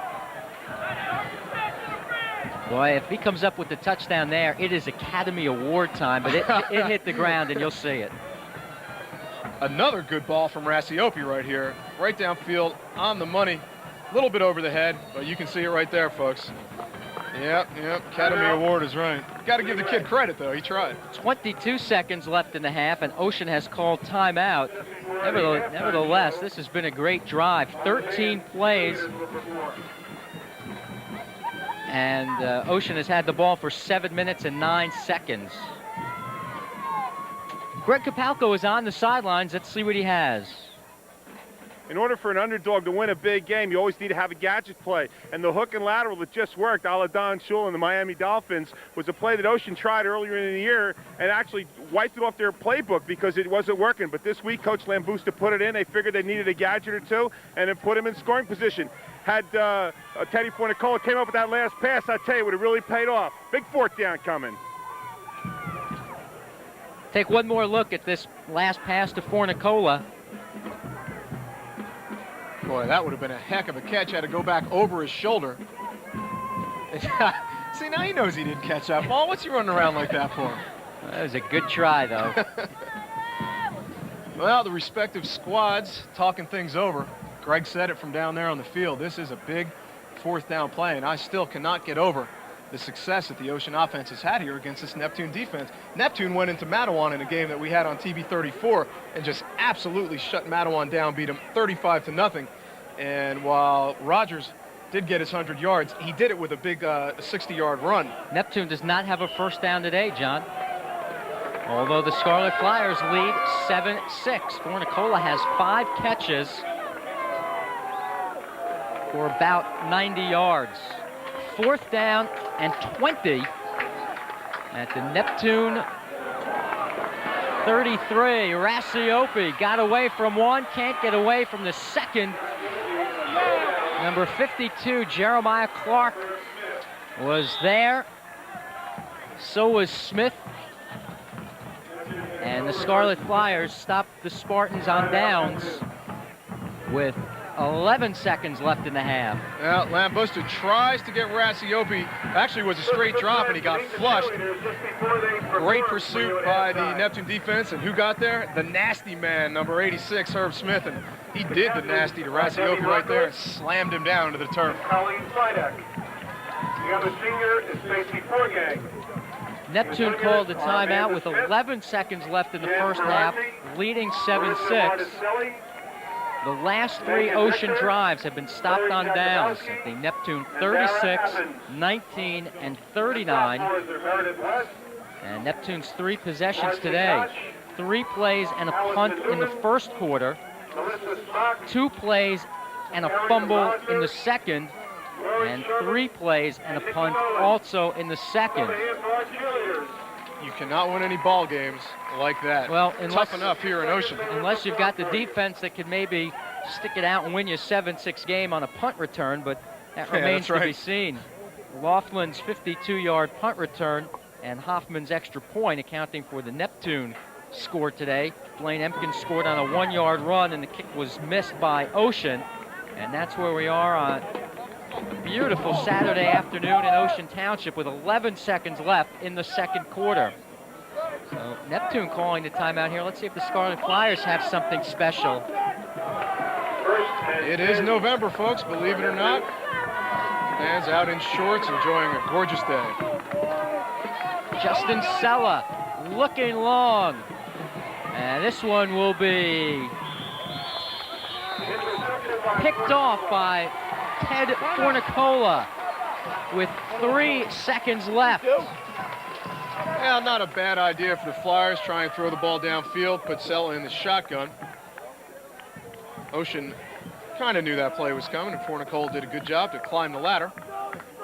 Boy, if he comes up with the touchdown there, it is Academy Award time, but it hit the ground, and you'll see it. Another good ball from Rassiopi right here. Right downfield, on the money. A little bit over the head, but you can see it right there, folks. Yep, Academy Award is right. Got to give the kid credit, though. He tried. 22 seconds left in the half, and Ocean has called timeout. Nevertheless, this has been a great drive. 13 plays. And Ocean has had the ball for 7 minutes and 9 seconds. Greg Kapalko is on the sidelines. Let's see what he has. In order for an underdog to win a big game, you always need to have a gadget play. And the hook and lateral that just worked, a la Don Shula and the Miami Dolphins, was a play that Ocean tried earlier in the year and actually wiped it off their playbook because it wasn't working. But this week, Coach Lambusta put it in. They figured they needed a gadget or two and then put him in scoring position. Had Teddy Fornicola came up with that last pass, I tell you, it would have really paid off. Big 4th down coming. Take one more look at this last pass to Fornicola. Boy, that would have been a heck of a catch. Had to go back over his shoulder. See, now he knows he didn't catch that ball. What's he running around like that for? That was a good try, though. Well, the respective squads talking things over. Greg said it from down there on the field. This is a big 4th down play, and I still cannot get over the success that the Ocean offense has had here against this Neptune defense. Neptune went into Matawan in a game that we had on TV34 and just absolutely shut Matawan down, beat them 35-0. And while Rogers did get his 100 yards, he did it with a big 60-yard run. Neptune does not have a first down today, John. Although the Scarlet Flyers lead 7-6. Fornicola has 5 catches for about 90 yards. 4th down and 20 at the Neptune 33. Rassiopi got away from one, can't get away from the second. Number 52, Jeremiah Clark, was there. So was Smith. And the Scarlet Flyers stopped the Spartans on downs with 11 seconds left in the half. Well, Lambusta tries to get Rassiopi. Actually, it was a straight drop, and he got flushed. Great pursuit by the Neptune defense, and who got there? The nasty man, number 86, Herb Smith, and he did the nasty to Rassiopi right there and slammed him down to the turf. Colleen Sidek. We have a senior in safety 4 gang. Neptune called a timeout with 11 seconds left in the first half, leading 7-6. The last 3 Ocean drives have been stopped on downs at the Neptune 36, 19, and 39. And Neptune's 3 possessions today. 3 plays and a punt in the first quarter, 2 plays and a fumble in the second, and 3 plays and a punt also in the second. You cannot win any ball games like that. Well, tough enough here in Ocean. Unless you've got the defense that could maybe stick it out and win you a 7-6 game on a punt return, but that remains to be seen. Laughlin's 52-yard punt return and Hoffman's extra point accounting for the Neptune score today. Blaine Empkins scored on a 1-yard run, and the kick was missed by Ocean. And that's where we are on a beautiful Saturday afternoon in Ocean Township with 11 seconds left in the second quarter. So Neptune calling the timeout here. Let's see if the Scarlet Flyers have something special. It is November, folks, believe it or not. Fans out in shorts enjoying a gorgeous day. Justin Sella looking long. And this one will be picked off by Ted Fornicola with 3 seconds left. Well, not a bad idea for the Flyers. Try and throw the ball downfield, put Sella in the shotgun. Ocean kind of knew that play was coming, and Fornicola did a good job to climb the ladder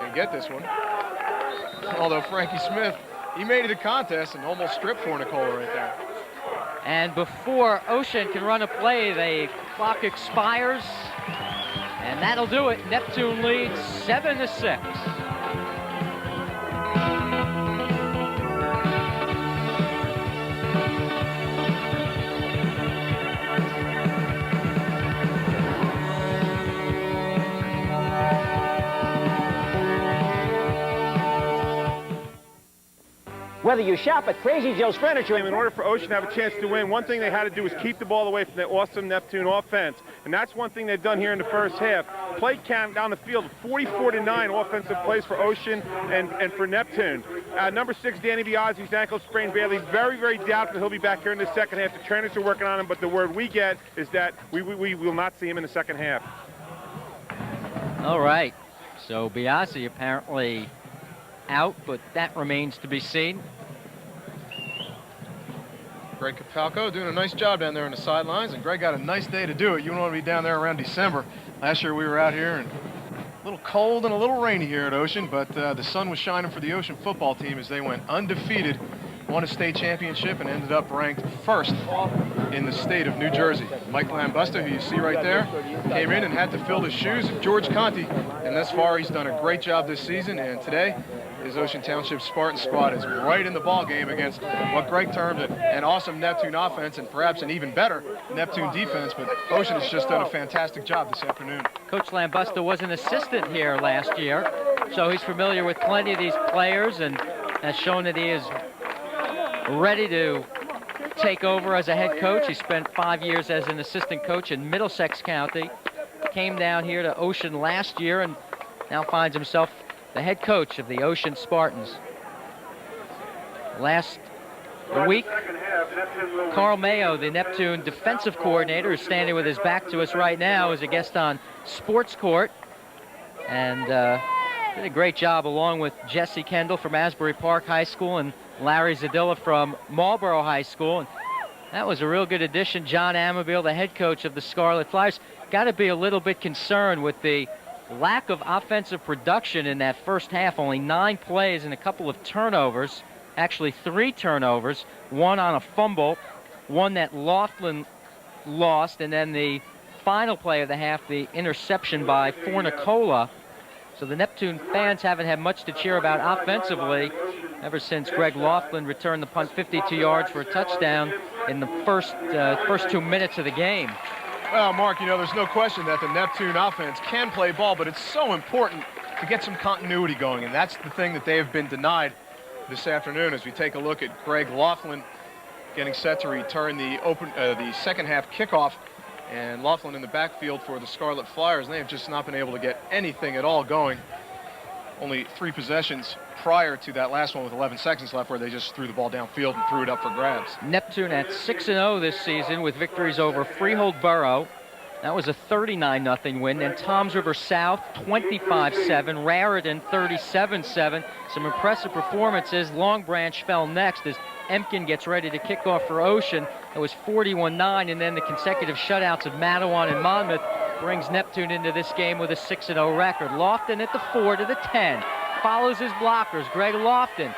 and get this one. Although Frankie Smith, he made it a contest and almost stripped Fornicola right there. And before Ocean can run a play, the clock expires. And that'll do it. Neptune leads 7-6. Whether you shop at Crazy Joe's Furniture. In order for Ocean to have a chance to win, one thing they had to do was keep the ball away from the awesome Neptune offense. And that's one thing they've done here in the first half. Play count down the field, 44-9 offensive plays for Ocean and for Neptune. Number 6, Danny Biazzi's ankle sprained badly. Very, very doubtful he'll be back here in the second half. The trainers are working on him, but the word we get is that we will not see him in the second half. All right. So Biazzi apparently out, but that remains to be seen. Greg Capalco doing a nice job down there on the sidelines, and Greg got a nice day to do it. You don't want to be down there around December. Last year we were out here and a little cold and a little rainy here at Ocean, but the sun was shining for the Ocean football team as they went undefeated, won a state championship, and ended up ranked first in the state of New Jersey. Mike Lambusta, who you see right there, came in and had to fill the shoes of George Conti, and thus far he's done a great job this season, and today his Ocean Township Spartan squad is right in the ball game against what Greg termed an awesome Neptune offense and perhaps an even better Neptune defense, but Ocean has just done a fantastic job this afternoon. Coach Lambusta was an assistant here last year, so he's familiar with plenty of these players and has shown that he is ready to take over as a head coach. He spent 5 years as an assistant coach in Middlesex County, came down here to Ocean last year and now finds himself the head coach of the Ocean Spartans. Last week, Carl Mayo, the Neptune defensive coordinator, is standing with his back to us right now as a guest on Sports Court, and did a great job along with Jesse Kendall from Asbury Park High School and Larry Zadilla from Marlboro High School. And that was a real good addition. John Amabile, the head coach of the Scarlet Flyers, got to be a little bit concerned with the lack of offensive production in that first half. Only 9 plays and a couple of turnovers, actually 3 turnovers, 1 on a fumble, 1 that Laughlin lost, and then the final play of the half, the interception by Fornicola. So the Neptune fans haven't had much to cheer about offensively ever since Greg Laughlin returned the punt 52 yards for a touchdown in the first 2 minutes of the game. Well, Mark, you know, there's no question that the Neptune offense can play ball, but it's so important to get some continuity going, and that's the thing that they have been denied this afternoon as we take a look at Greg Laughlin getting set to return the second half kickoff, and Laughlin in the backfield for the Scarlet Flyers, and they have just not been able to get anything at all going. Only 3 possessions prior to that last one with 11 seconds left where they just threw the ball downfield and threw it up for grabs. Neptune at 6-0 this season with victories over Freehold Borough, That was a 39-0 win. Then Toms River South, 25-7. Raritan, 37-7. Some impressive performances. Long Branch fell next as Emkin gets ready to kick off for Ocean. It was 41-9, and then the consecutive shutouts of Matawan and Monmouth brings Neptune into this game with a 6-0 record. Lofton at the 4 to the 10. Follows his blockers. Greg Lofton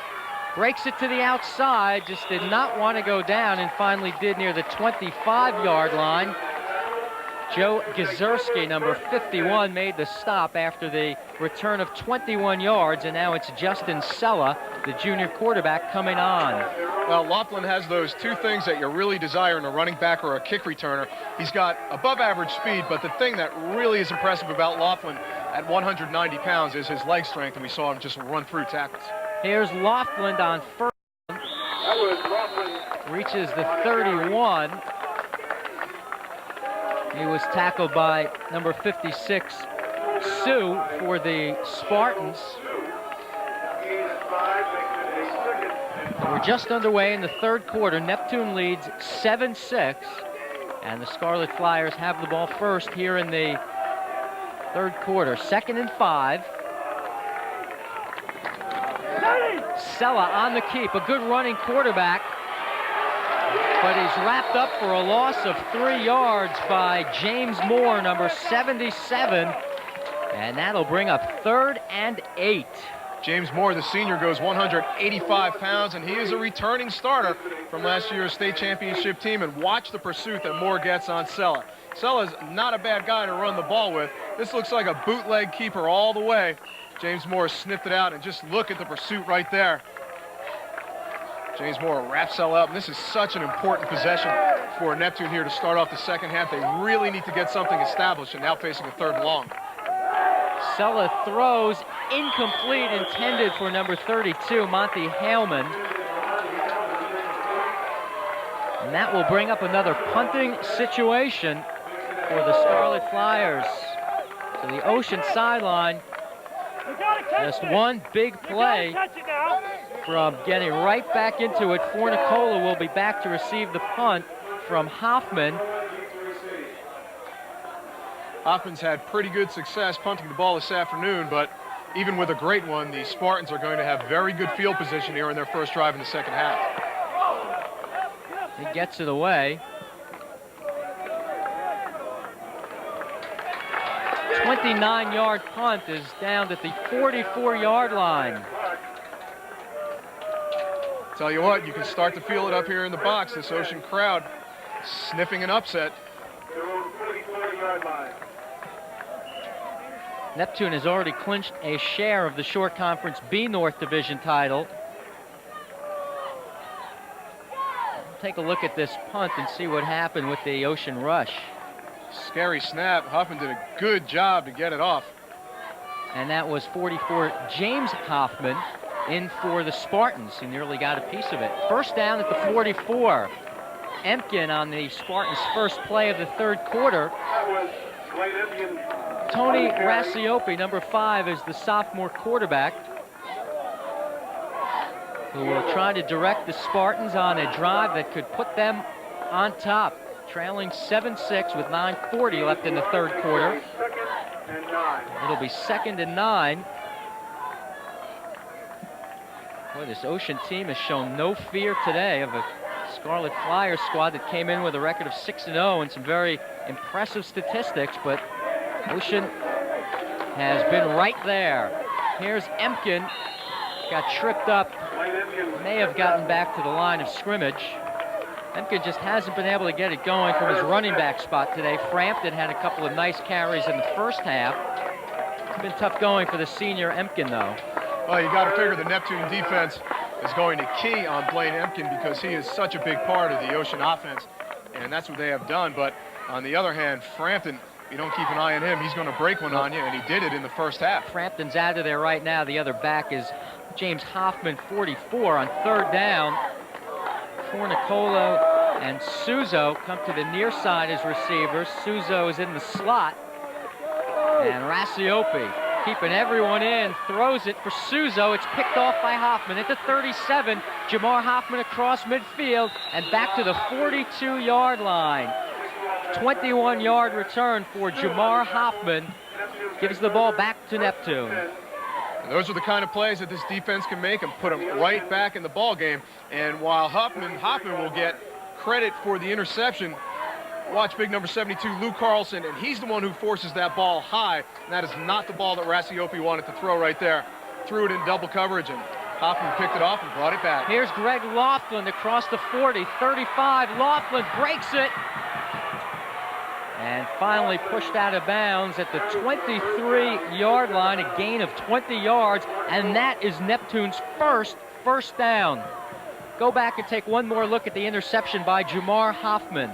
breaks it to the outside. Just did not want to go down, and finally did near the 25-yard line. Joe Gazurski, number 51, made the stop after the return of 21 yards, and now it's Justin Sella, the junior quarterback, coming on. Well, Laughlin has those two things that you really desire in a running back or a kick returner. He's got above average speed, but the thing that really is impressive about Laughlin at 190 pounds is his leg strength, and we saw him just run through tackles. Here's Laughlin on first. Reaches the 31. He was tackled by number 56, Sue, for the Spartans. We're just underway in the third quarter. Neptune leads 7-6, and the Scarlet Flyers have the ball first here in the third quarter. 2nd and 5. Sella on the keep, a good running quarterback, but he's wrapped up for a loss of 3 yards by James Moore, number 77, and that'll bring up 3rd and 8. James Moore, the senior, goes 185 pounds, and he is a returning starter from last year's state championship team. And watch the pursuit that Moore gets on Sella. Sella's not a bad guy to run the ball with. This looks like a bootleg keeper all the way. James Moore sniffed it out, and just look at the pursuit right there. James Moore wraps Sella up, and this is such an important possession for Neptune here to start off the second half. They really need to get something established, and now facing a 3rd and long. Sella throws incomplete, intended for number 32, Monty Haleman. And that will bring up another punting situation for the Scarlet Flyers. So the Ocean sideline, just one big play from getting right back into it. Fornicola will be back to receive the punt from Hoffman. Hoffman's had pretty good success punting the ball this afternoon, but even with a great one, the Spartans are going to have very good field position here in their first drive in the second half. He gets it away. 29-yard punt is down at the 44-yard line. Tell you what, you can start to feel it up here in the box. This Ocean crowd sniffing an upset. Neptune has already clinched a share of the Shore Conference B North Division title. We'll take a look at this punt and see what happened with the Ocean rush. Scary snap. Hoffman did a good job to get it off. And that was 44 James Hoffman in for the Spartans, who nearly got a piece of it. First down at the 44. Emkin on the Spartans' first play of the third quarter. Tony Rassiopi, number 5, is the sophomore quarterback, who will try to direct the Spartans on a drive that could put them on top, trailing 7-6 with 9:40 left in the third quarter. It'll be 2nd and 9. Boy, this Ocean team has shown no fear today of a Scarlet Flyers squad that came in with a record of 6-0 and some very impressive statistics, but Ocean has been right there. Here's Emkin, got tripped up, may have gotten back to the line of scrimmage. Emkin just hasn't been able to get it going from his running back spot today. Frampton had a couple of nice carries in the first half. It's been tough going for the senior Emkin, though. Well, you got to figure the Neptune defense is going to key on Blaine Emkin because he is such a big part of the Ocean offense, and that's what they have done. But on the other hand, Frampton, if you don't keep an eye on him, he's going to break one on you, and he did it in the first half. Frampton's out of there right now. The other back is James Hoffman, 44, on third down. Fornicolo and Suzo come to the near side as receivers. Suzo is in the slot, and Rassiopi, keeping everyone in, throws it for Suzo. It's picked off by Hoffman at the 37. Jamar Hoffman across midfield and back to the 42-yard line. 21-yard return for Jamar Hoffman. Gives the ball back to Neptune. And those are the kind of plays that this defense can make and put them right back in the ball game. And while Hoffman will get credit for the interception, watch big number 72, Lou Carlson, and he's the one who forces that ball high. And that is not the ball that Rassiopi wanted to throw right there. Threw it in double coverage, and Hoffman picked it off and brought it back. Here's Greg Laughlin across the 40, 35. Laughlin breaks it. And finally pushed out of bounds at the 23-yard line, a gain of 20 yards, and that is Neptune's first down. Go back and take one more look at the interception by Jamar Hoffman.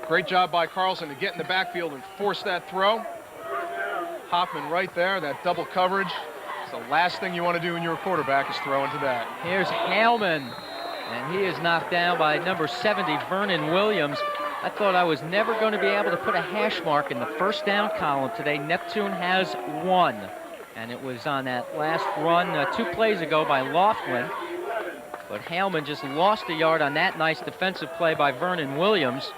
Great job by Carlson to get in the backfield and force that throw. Hoffman right there, that double coverage. It's the last thing you want to do when you're a quarterback is throw into that. Here's Hellman, and he is knocked down by number 70, Vernon Williams. I thought I was never going to be able to put a hash mark in the first down column today. Neptune has one, and it was on that last run 2 plays ago by Laughlin. But Hellman just lost a yard on that nice defensive play by Vernon Williams.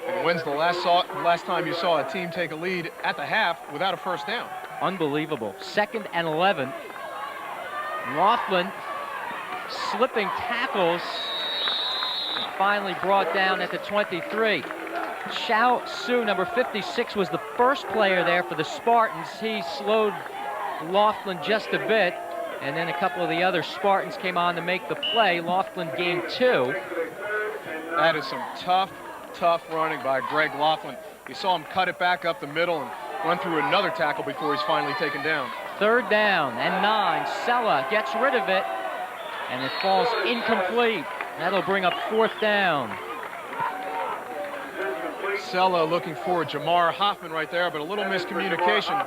And when's the last time you saw a team take a lead at the half without a first down? Unbelievable. 2nd and 11. Laughlin slipping tackles. And finally brought down at the 23. Xiao Su, number 56, was the first player there for the Spartans. He slowed Laughlin just a bit, and then a couple of the other Spartans came on to make the play. Laughlin gained 2. That is some tough running by Greg Laughlin. You saw him cut it back up the middle and run through another tackle before he's finally taken down. 3rd down and 9. Sella gets rid of it, and it falls incomplete. That'll bring up 4th down. Sella looking for Jamar Hoffman right there, but a little miscommunication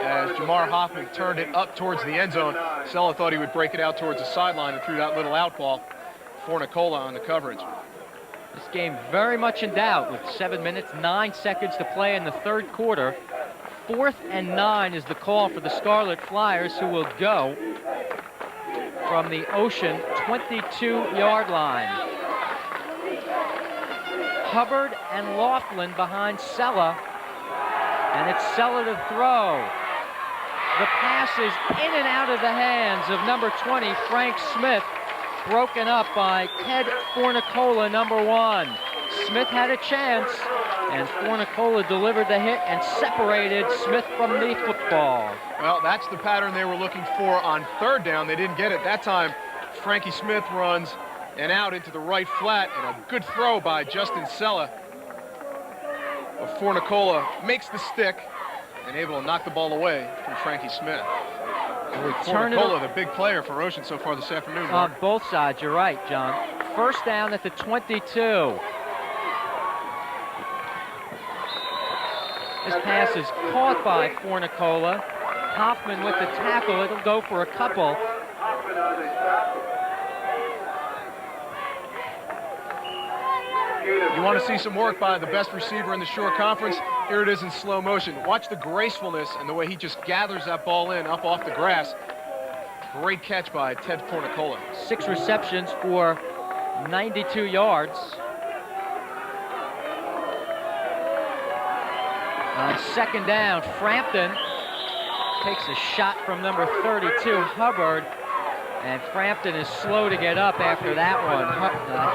as Jamar Hoffman turned it up towards the end zone. Sella thought he would break it out towards the sideline and threw that little out ball for Nicola on the coverage. This game very much in doubt with 7 minutes, 9 seconds to play in the 3rd quarter. 4th and 9 is the call for the Scarlet Flyers, who will go from the Ocean 22-yard line. Hubbard and Laughlin behind Sella, and it's Sella to throw. The pass is in and out of the hands of number 20, Frank Smith, broken up by Ted Fornicola, number 1. Smith had a chance, and Fornicola delivered the hit and separated Smith from the football. Well, that's the pattern they were looking for on 3rd down. They didn't get it that time. Frankie Smith runs and out into the right flat, and a good throw by Justin Sella. Fornicola makes the stick and able to knock the ball away from Frankie Smith. Fornicola, the big player for Ocean so far this afternoon. On both sides, you're right, John. 1st down at the 22. This pass is caught by Fornicola. Hoffman with the tackle. It'll go for a couple. You want to see some work by the best receiver in the Shore Conference? Here it is in slow motion. Watch the gracefulness and the way he just gathers that ball in up off the grass. Great catch by Ted Fornicola. 6 receptions for 92 yards. On 2nd down, Frampton takes a shot from number 32, Hubbard. And Frampton is slow to get up after that one.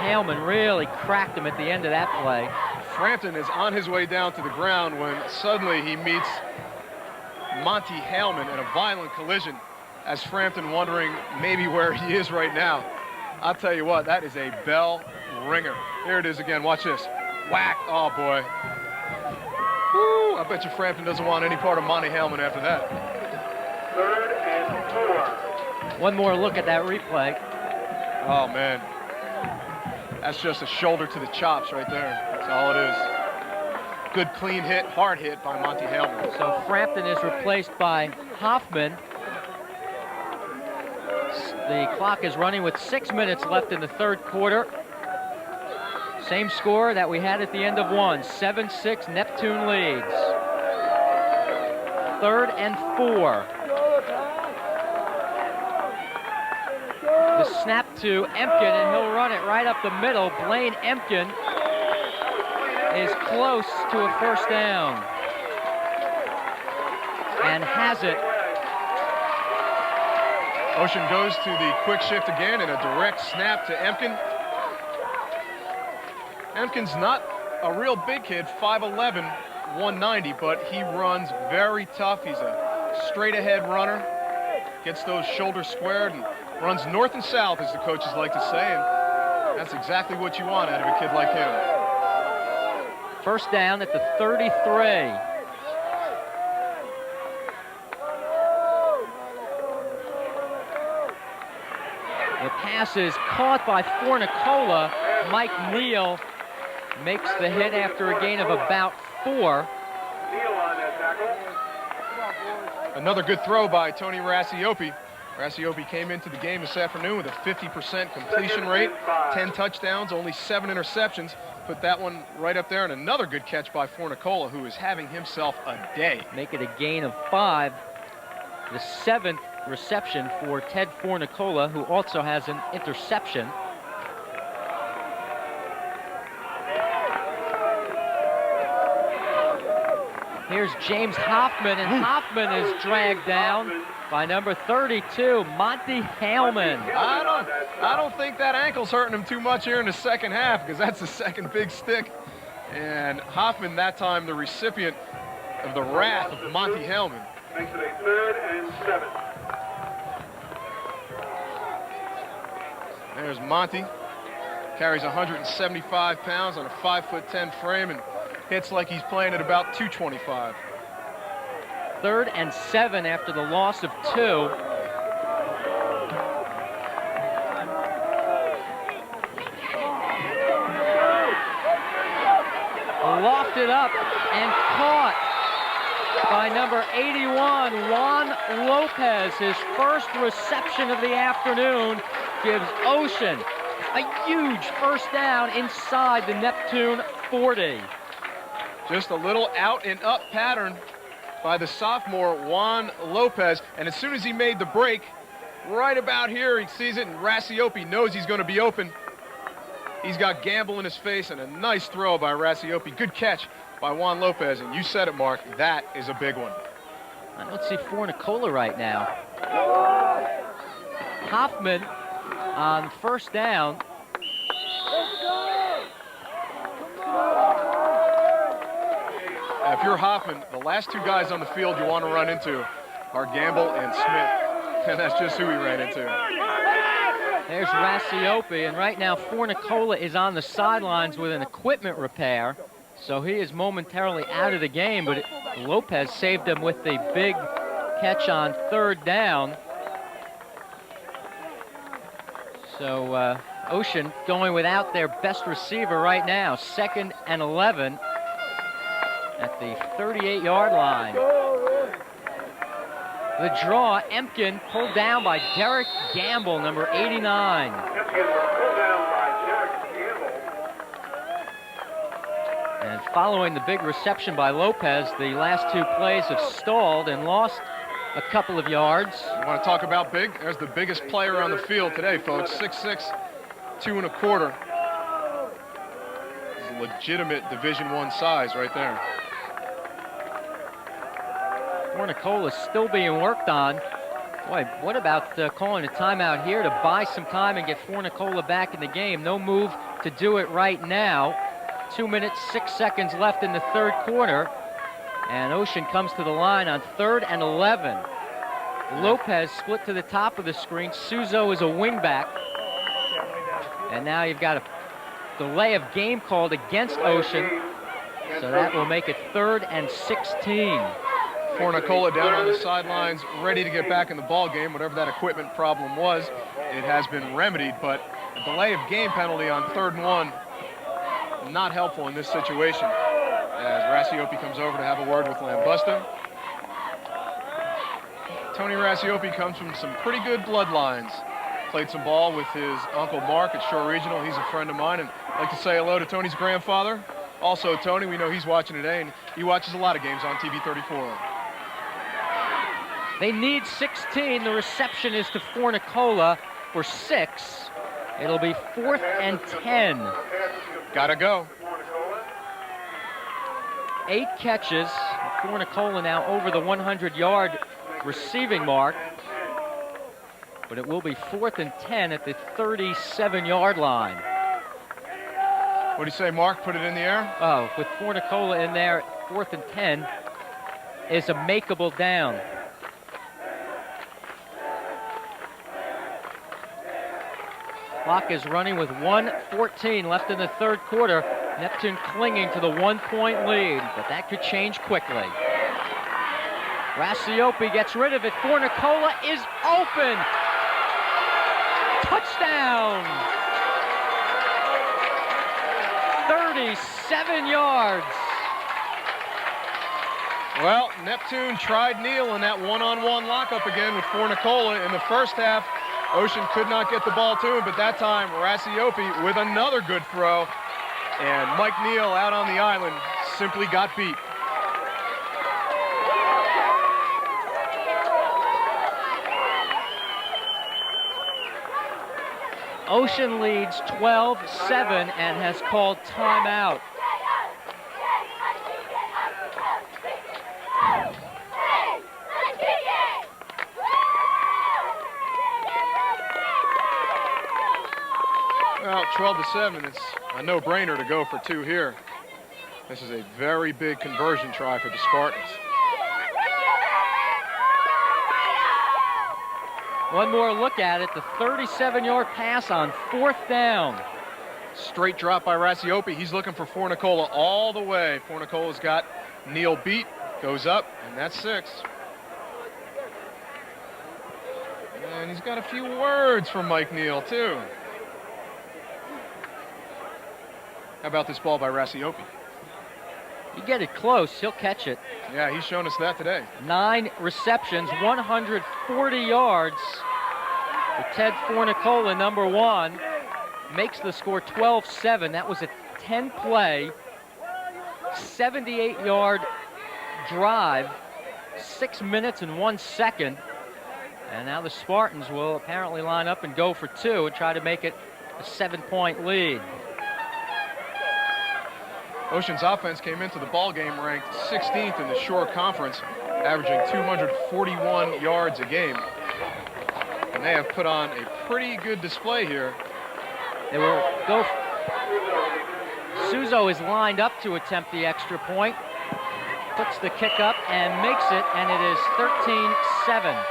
Hellman really cracked him at the end of that play. Frampton is on his way down to the ground when suddenly he meets Monty Hellman in a violent collision, as Frampton wondering maybe where he is right now. I'll tell you what, that is a bell ringer. Here it is again, watch this. Whack, oh boy. Woo, I bet you Frampton doesn't want any part of Monty Hellman after that. 3rd and 4. One more look at that replay. Oh, man. That's just a shoulder to the chops right there. That's all it is. Good, clean hit, hard hit by Monty Hellman. So Frampton is replaced by Hoffman. The clock is running with 6 minutes left in the 3rd quarter. Same score that we had at the end of 1. 7-6, Neptune leads. 3rd and 4. The snap to Empkin, and he'll run it right up the middle. Blaine Empkin is close to a first down. And has it. Ocean goes to the quick shift again and a direct snap to Empkin. Empkin's not a real big kid, 5'11", 190, but he runs very tough. He's a straight ahead runner, gets those shoulders squared and runs north and south, as the coaches like to say, and that's exactly what you want out of a kid like him. First down at the 33. The pass is caught by Fornicola. Mike Neal makes the hit after a gain of about 4. Another good throw by Tony Rassiopi. Rassiopi came into the game this afternoon with a 50% completion rate, 10 touchdowns, only 7 interceptions. Put that one right up there, and another good catch by Fornicola, who is having himself a day. Make it a gain of 5. The 7th reception for Ted Fornicola, who also has an interception. Here's James Hoffman, and Hoffman is dragged down by number 32, Monty Haleman. I don't think that ankle's hurting him too much here in the second half, because that's the second big stick. And Hoffman, that time, the recipient of the wrath of Monty Haleman. Makes it a 3rd and 7. There's Monty. Carries 175 pounds on a 5'10" frame and hits like he's playing at about 225. 3rd and 7 after the loss of 2. Lofted up and caught by number 81, Juan Lopez. His first reception of the afternoon gives Ocean a huge first down inside the Neptune 40. Just a little out and up pattern by the sophomore Juan Lopez, and as soon as he made the break, right about here, he sees it, and Rassiopi knows he's going to be open. He's got Gamble in his face, and a nice throw by Rassiopi. Good catch by Juan Lopez, and you said it, Mark, that is a big one. I don't see Fornicola right now. Hoffman on first down. If you're Hoffman, the last 2 guys on the field you want to run into are Gamble and Smith, and that's just who he ran into. There's Rassiopi, and right now Fornicola is on the sidelines with an equipment repair, so he is momentarily out of the game, but Lopez saved him with the big catch on 3rd down. So Ocean going without their best receiver right now, 2nd and 11 at the 38-yard line. The draw, Empkin pulled down by Derek Gamble, number 89. And following the big reception by Lopez, the last 2 plays have stalled and lost a couple of yards. You want to talk about big? There's the biggest player on the field today, folks. 6'6", 2 1/4. This is a legitimate Division I size right there. Fornicola still being worked on. Boy, what about calling a timeout here to buy some time and get Fornicola back in the game? No move to do it right now. 2 minutes, 6 seconds left in the 3rd quarter. And Ocean comes to the line on 3rd and 11. Lopez split to the top of the screen. Suzo is a wingback. And now you've got a delay of game called against Ocean. So that will make it 3rd and 16. Fornicola down on the sidelines, ready to get back in the ball game. Whatever that equipment problem was, it has been remedied, but a delay of game penalty on 3rd and 1, not helpful in this situation. As Rassiopi comes over to have a word with Lambusta. Tony Rassiopi comes from some pretty good bloodlines. Played some ball with his Uncle Mark at Shore Regional. He's a friend of mine, and I'd like to say hello to Tony's grandfather. Also, Tony, we know he's watching today, and he watches a lot of games on TV34. They need 16. The reception is to Fornicola. for 6. It'll be 4th and 10. Gotta go. 8 catches. Fornicola now over the 100-yard receiving mark. But it will be 4th and 10 at the 37-yard line. What do you say, Mark? Put it in the air? Oh, with Fornicola in there, 4th and 10 is a makeable down. Clock is running with 1:14 left in the third quarter. Neptune clinging to the 1-point lead, but that could change quickly. Rassiopi gets rid of it. Fornicola is open. Touchdown. 37 yards. Well, Neptune tried Neal in that one-on-one lockup again with Fornicola in the first half. Ocean could not get the ball to him, but that time Rassiopi with another good throw. And Mike Neal out on the island simply got beat. Ocean leads 12-7 and has called timeout. Well, 12-7, it's a no-brainer to go for 2 here. This is a very big conversion try for the Spartans. One more look at it, the 37-yard pass on 4th down. Straight drop by Rassiopi. He's looking for Fornicola all the way. Fornicola's got Neal beat, goes up, and that's 6. And he's got a few words from Mike Neal, too. How about this ball by Rassiopi? You get it close, he'll catch it. Yeah, he's shown us that today. 9 receptions, 140 yards. Ted Fornicola, number 1, makes the score 12-7. That was a 10-play, 78-yard drive, 6 minutes and 1 second. And now the Spartans will apparently line up and go for 2 and try to make it a 7-point lead. Ocean's offense came into the ball game ranked 16th in the Shore Conference, averaging 241 yards a game. And they have put on a pretty good display here. They will go. Suzo is lined up to attempt the extra point. Puts the kick up and makes it, and it is 13-7.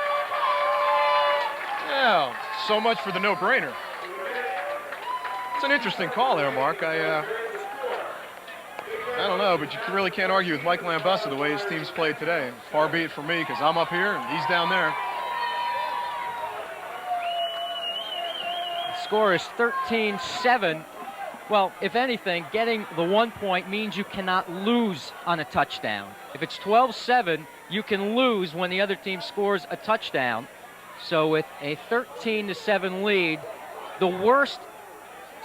Yeah, so much for the no-brainer. It's an interesting call there, Mark. I don't know, but you really can't argue with Mike Lambusta the way his team's played today. Far be it from me, because I'm up here and he's down there. The score is 13-7. Well, if anything, getting the 1 point means you cannot lose on a touchdown. If it's 12-7, you can lose when the other team scores a touchdown. So with a 13-7 lead, the worst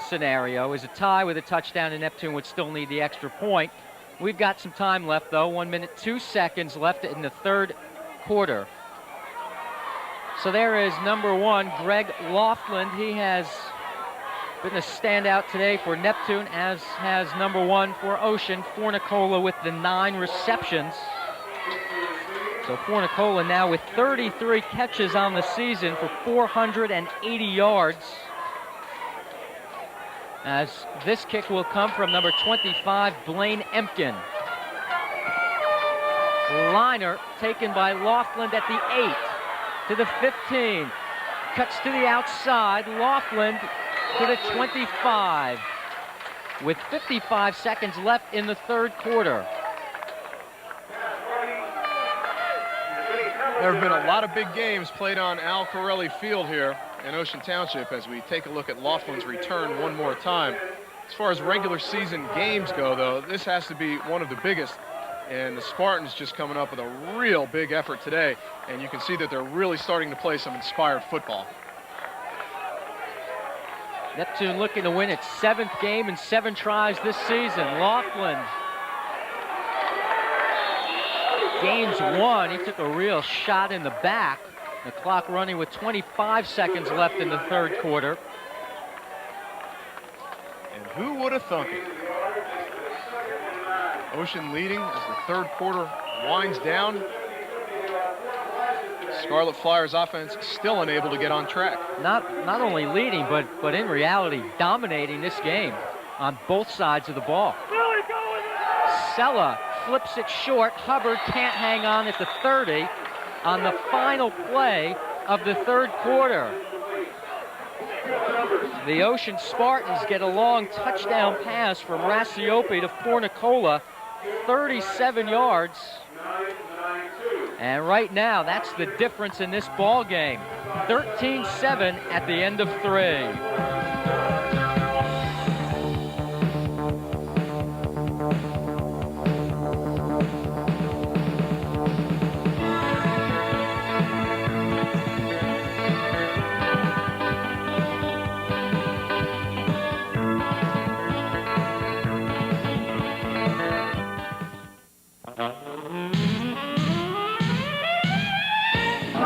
scenario is a tie with a touchdown, and Neptune would still need the extra point. We've got some time left, though. 1 minute, 2 seconds left in the third quarter. So there is number 1, Greg Laughlin. He has been a standout today for Neptune, as has number 1 for Ocean, Fornicola, with the 9 receptions. So Fornicola now with 33 catches on the season for 480 yards. As this kick will come from number 25, Blaine Empkin. Liner taken by Laughlin at the 8 to the 15. Cuts to the outside. Laughlin to the 25. With 55 seconds left in the third quarter. There have been a lot of big games played on Al Corelli Field here in Ocean Township as we take a look at Laughlin's return one more time. As far as regular season games go, though, this has to be one of the biggest. And the Spartans just coming up with a real big effort today. And you can see that they're really starting to play some inspired football. Neptune looking to win its 7th game in 7 tries this season. Laughlin gains 1. He took a real shot in the back The clock running with 25 seconds left in the third quarter. And who would have thunk it? Ocean leading as the third quarter winds down. Scarlet Flyers offense still unable to get on track. Not only leading, but in reality dominating this game on both sides of the ball. Sella flips it short. Hubbard can't hang on at the 30 on the final play of the third quarter. The Ocean Spartans get a long touchdown pass from Rasiope to Fornicola, 37 yards. And right now, that's the difference in this ball game. 13-7 at the end of 3.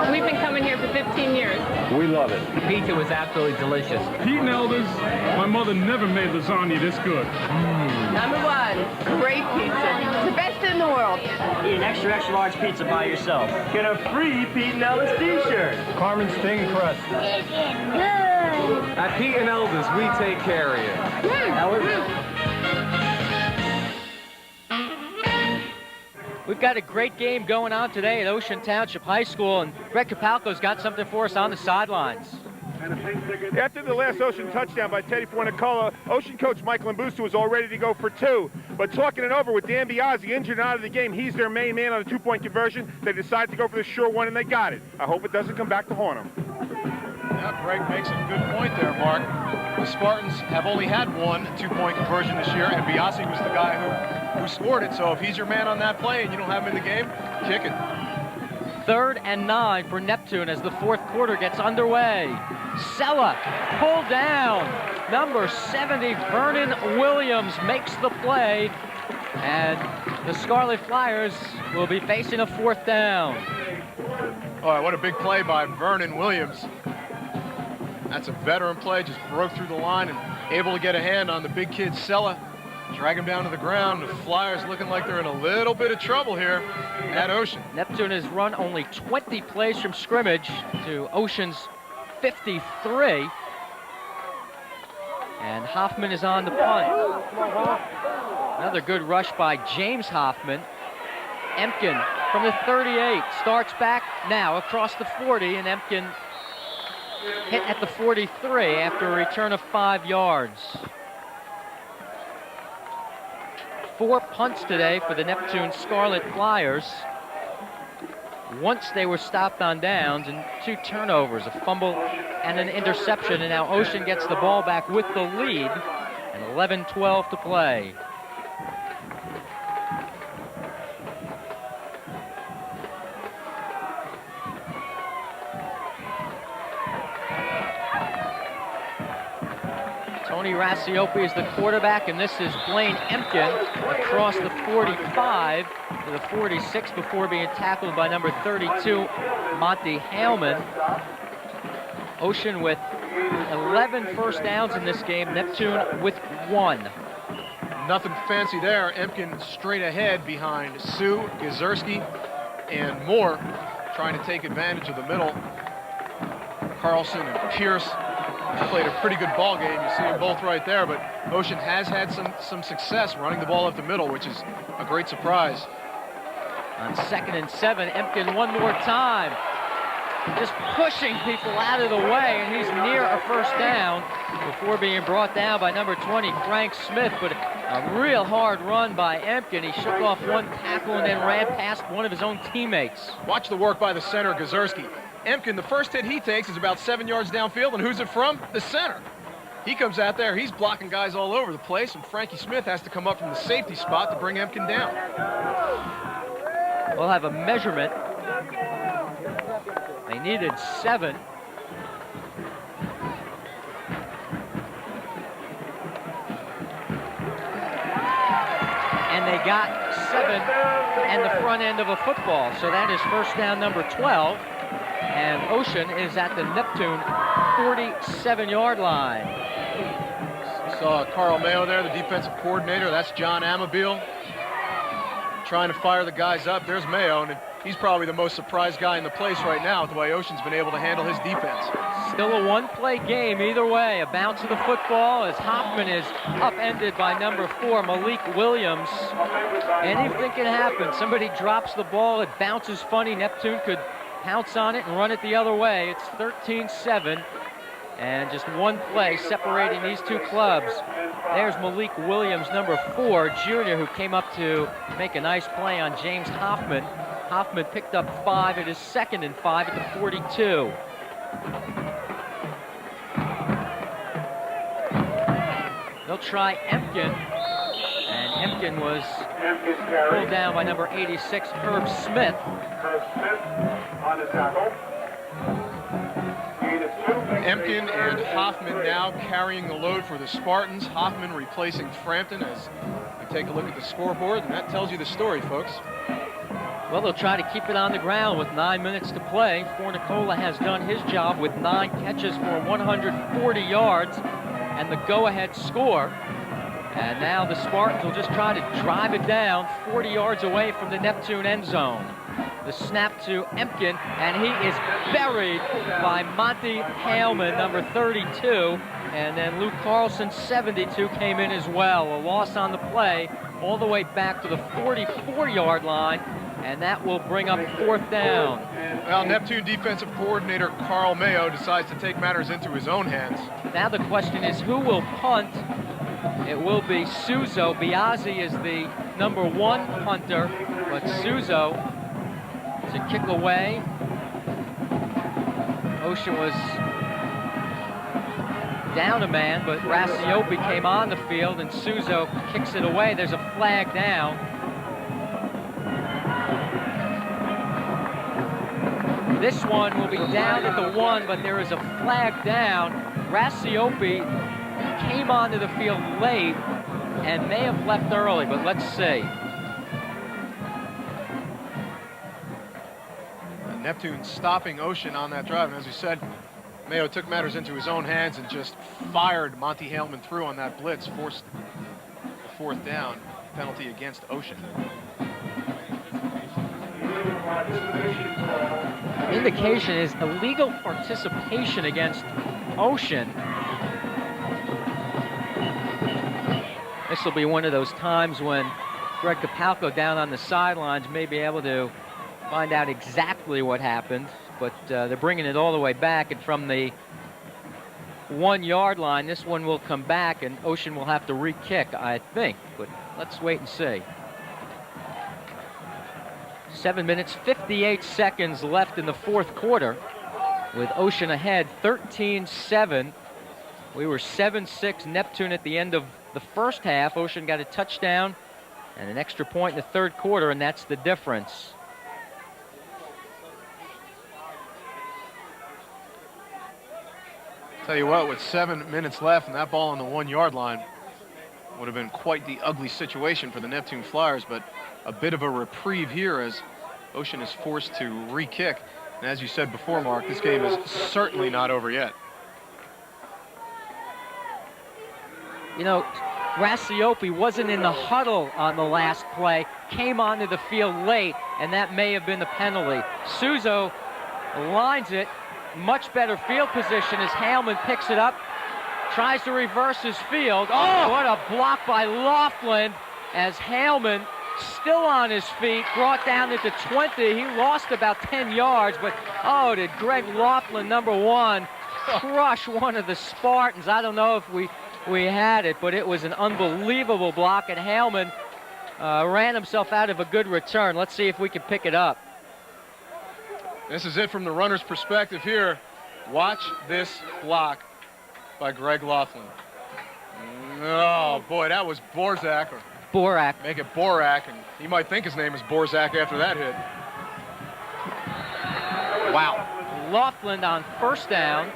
We've been coming here for 15 years. We love it. The pizza was absolutely delicious. Pete and Elders, my mother never made lasagna this good. Number 1, great pizza. It's the best in the world. Eat an extra large pizza by yourself. Get a free Pete and Elders t-shirt. Carmen's thin crust. It's good. At Pete and Elders, we take care of you. We've got a great game going on today at Ocean Township High School, and Greg Kapalko's got something for us on the sidelines. After the last Ocean touchdown by Teddy Fornicola, Ocean coach Mike Lambusta was all ready to go for 2. But talking it over with Dan Biazzi, injured and out of the game, he's their main man on a 2-point conversion. They decided to go for the sure one, and they got it. I hope it doesn't come back to haunt them. Yeah, Greg makes a good point there, Mark. The Spartans have only had one 2-point conversion this year, and Biazzi was the guy who scored it. So if he's your man on that play and you don't have him in the game, kick it. 3rd and 9 for Neptune as the fourth quarter gets underway. Sella pulled down. Number 70, Vernon Williams, makes the play. And the Scarlet Flyers will be facing a 4th down. All right, what a big play by Vernon Williams. That's a veteran play, just broke through the line and able to get a hand on the big kid Sella. Drag him down to the ground. The Flyers looking like they're in a little bit of trouble here at Ocean. Neptune has run only 20 plays from scrimmage to Ocean's 53. And Hoffman is on the punt. Another good rush by James Hoffman. Empkin from the 38 starts back now across the 40, and Empkin hit at the 43 after a return of 5 yards. 4 punts today for the Neptune Scarlet Flyers. Once they were stopped on downs, and 2 turnovers, a fumble and an interception, and now Ocean gets the ball back with the lead, and 11-12 to play. Tony Rasiope is the quarterback, and this is Blaine Empkin across the 45 to the 46 before being tackled by number 32, Monty Haleman. Ocean with 11 first downs in this game, Neptune with 1. Nothing fancy there. Empkin straight ahead behind Sue, Gazurski, and Moore, trying to take advantage of the middle. Carlson and Pierce played a pretty good ball game. You see them both right there, but Ocean has had some success running the ball up the middle, which is a great surprise. On 2nd and 7, Empkin one more time. Just pushing people out of the way, and he's near a first down before being brought down by number 20, Frank Smith. But a real hard run by Empkin. He shook off one tackle and then ran past one of his own teammates. Watch the work by the center, Gazurski. Empkin, the first hit he takes is about 7 yards downfield, and who's it from? The center. He comes out there, he's blocking guys all over the place, and Frankie Smith has to come up from the safety spot to bring Empkin down. We'll have a measurement. They needed 7. And they got 7 and the front end of a football. So that is first down number 12. And Ocean is at the Neptune 47-yard line. Saw Carl Mayo there, the defensive coordinator. That's John Amabile trying to fire the guys up. There's Mayo, and he's probably the most surprised guy in the place right now with the way Ocean's been able to handle his defense. Still a one-play game either way. A bounce of the football as Hoffman is upended by number 4, Malik Williams. Anything can happen. Somebody drops the ball, it bounces funny. Neptune could pounce on it and run it the other way. It's 13-7. And just one play separating these two clubs. There's Malik Williams, number 4, junior, who came up to make a nice play on James Hoffman. Hoffman picked up 5. It is 2nd and 5 at the 42. They'll try Empkin. And Empkin was pulled down by number 86, Herb Smith. Herb Smith on the tackle. Empkin and Hoffman now carrying the load for the Spartans. Hoffman replacing Frampton as we take a look at the scoreboard, and that tells you the story, folks. Well, they'll try to keep it on the ground with 9 minutes to play. Fornicola has done his job with 9 catches for 140 yards and the go-ahead score. And now the Spartans will just try to drive it down 40 yards away from the Neptune end zone. The snap to Empkin, and he is buried by Monty Haleman, number 32. And then Luke Carlson, 72, came in as well. A loss on the play all the way back to the 44-yard line, and that will bring up 4th down. Well, Neptune defensive coordinator Carl Mayo decides to take matters into his own hands. Now the question is, who will punt? It will be Suzo. Biazzi is the number 1 punter, but Suzo to kick away. Ocean was down a man, but Rassiopi came on the field, and Suzo kicks it away. There's a flag down. This one will be down at the 1, but there is a flag down. Rassiopi came onto the field late and may have left early, but let's see. Neptune stopping Ocean on that drive, and as we said, Mayo took matters into his own hands and just fired Monty Haleman through on that blitz, forced the 4th down penalty against Ocean. Indication is illegal participation against Ocean. This will be one of those times when Greg Capalco down on the sidelines may be able to find out exactly what happened, but they're bringing it all the way back, and from the 1-yard line, this one will come back, and Ocean will have to re-kick, I think, but let's wait and see. 7 minutes, 58 seconds left in the 4th quarter, with Ocean ahead 13-7. We were 7-6 Neptune at the end of the first half. Ocean got a touchdown and an extra point in the 3rd quarter, and that's the difference. Tell you what, with 7 minutes left and that ball on the 1-yard line, would have been quite the ugly situation for the Neptune Flyers, but a bit of a reprieve here as Ocean is forced to re-kick. And as you said before, Mark, this game is certainly not over yet. You know, Rassiopi wasn't in the huddle on the last play, came onto the field late, and that may have been the penalty. Suzo lines it, much better field position as Haleman picks it up, tries to reverse his field. Oh, what a block by Laughlin as Haleman, still on his feet, brought down at the 20. He lost about 10 yards, but oh, did Greg Laughlin, number 1, crush one of the Spartans. I don't know if we had it, but it was an unbelievable block, and Haleman ran himself out of a good return. Let's see if we can pick it up. This is it from the runner's perspective here. Watch this block by Greg Laughlin. Oh, boy, that was Borzak. Borak. Make it Borak, and you might think his name is Borzak after that hit. Wow. Laughlin on 1st down.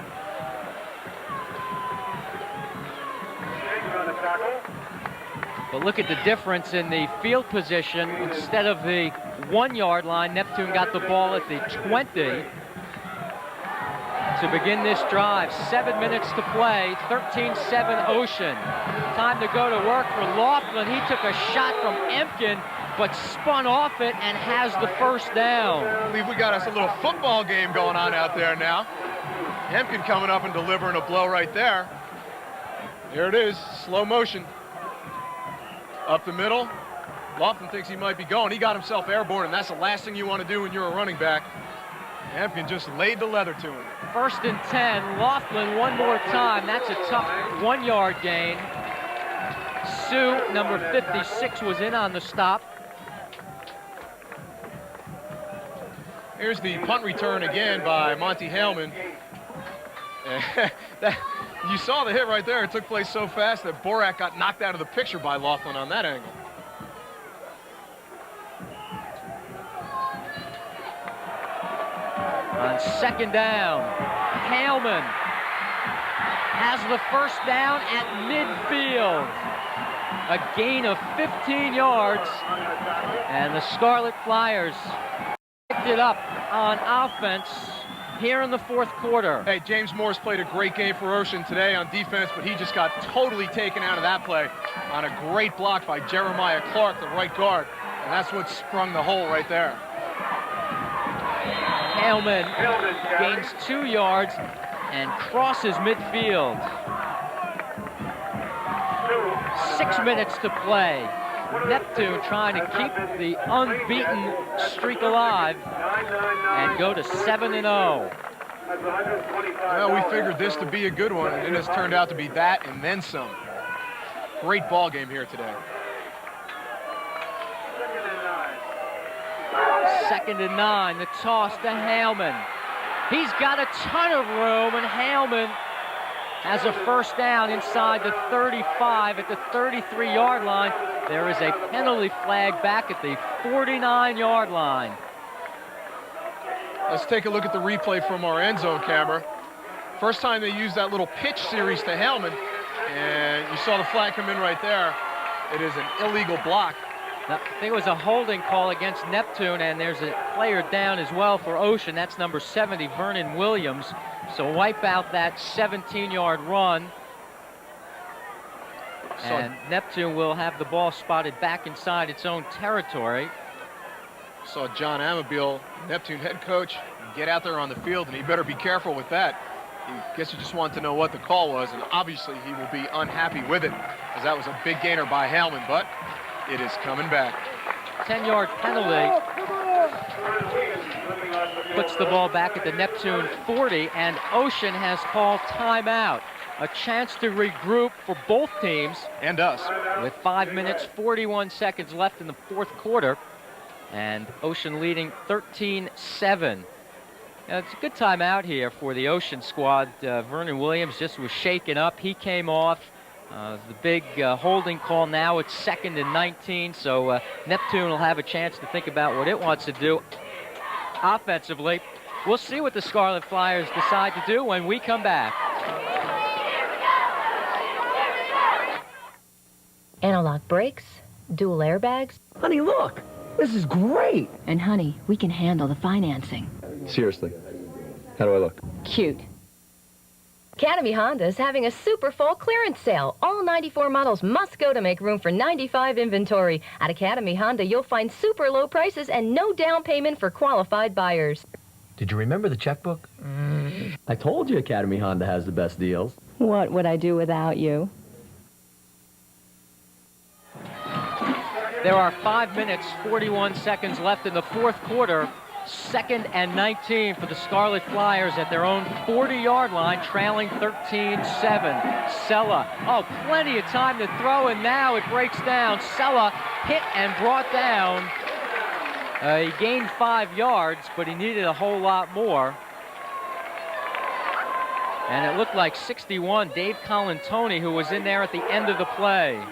But look at the difference in the field position. Instead of the 1-yard line, Neptune got the ball at the 20. to begin this drive. 7 minutes to play, 13-7 Ocean. Time to go to work for Laughlin. He took a shot from Empkin, but spun off it and has the first down. I believe we got us a little football game going on out there now. Empkin coming up and delivering a blow right there. There it is, slow motion. Up the middle. Laughlin thinks he might be going. He got himself airborne, and that's the last thing you want to do when you're a running back. Empkin just laid the leather to him. 1st and 10. Laughlin one more time. That's a tough 1-yard gain. Sue, number 56, was in on the stop. Here's the punt return again by Monty Haleman. You saw the hit right there. It took place so fast that Borak got knocked out of the picture by Laughlin on that angle. On 2nd down, Haleman has the first down at midfield. A gain of 15 yards, and the Scarlet Flyers picked it up on offense here in the 4th quarter. Hey, James Morris played a great game for Ocean today on defense, but he just got totally taken out of that play on a great block by Jeremiah Clark, the right guard, and that's what sprung the hole right there. Haleman gains 2 yards and crosses midfield. 6 minutes to play. Neptune trying to keep the unbeaten streak alive and go to 7-0. Well, we figured this to be a good one, and it has turned out to be that and then some. Great ball game here today. 2nd and 9, the toss to Haleman. He's got a ton of room, and Haleman has a first down inside the 35 at the 33-yard line. There is a penalty flag back at the 49-yard line. Let's take a look at the replay from our end zone camera. First time they used that little pitch series to Haleman, and you saw the flag come in right there. It is an illegal block. Now, I think it was a holding call against Neptune, and there's a player down as well for Ocean. That's number 70, Vernon Williams. So wipe out that 17-yard run. And Neptune will have the ball spotted back inside its own territory. Saw John Amabile, Neptune head coach, get out there on the field, and he better be careful with that. I guess he just wanted to know what the call was, and obviously he will be unhappy with it, as that was a big gainer by Haleman, but it is coming back. 10-yard penalty. Puts the ball back at the Neptune 40, and Ocean has called timeout. A chance to regroup for both teams. And us. With 5 minutes, 41 seconds left in the 4th quarter. And Ocean leading 13-7. Now, it's a good timeout here for the Ocean squad. Vernon Williams just was shaken up. He came off. The big holding call now. It's 2nd and 19, so Neptune will have a chance to think about what it wants to do offensively. We'll see what the Scarlet Flyers decide to do when we come back. Anti-lock brakes, dual airbags. Honey, look, this is great. And honey, we can handle the financing. Seriously, how do I look? Cute. Academy Honda is having a super fall clearance sale. All 94 models must go to make room for 95 inventory. At Academy Honda, you'll find super low prices and no down payment for qualified buyers. Did you remember the checkbook? I told you Academy Honda has the best deals. What would I do without you? There are 5 minutes, 41 seconds left in the 4th quarter. 2nd and 19 for the Scarlet Flyers at their own 40-yard line, trailing 13-7. Sella, plenty of time to throw, and now it breaks down. Sella hit and brought down. He gained 5 yards, but he needed a whole lot more. And it looked like 61, Dave Colantoni, who was in there at the end of the play.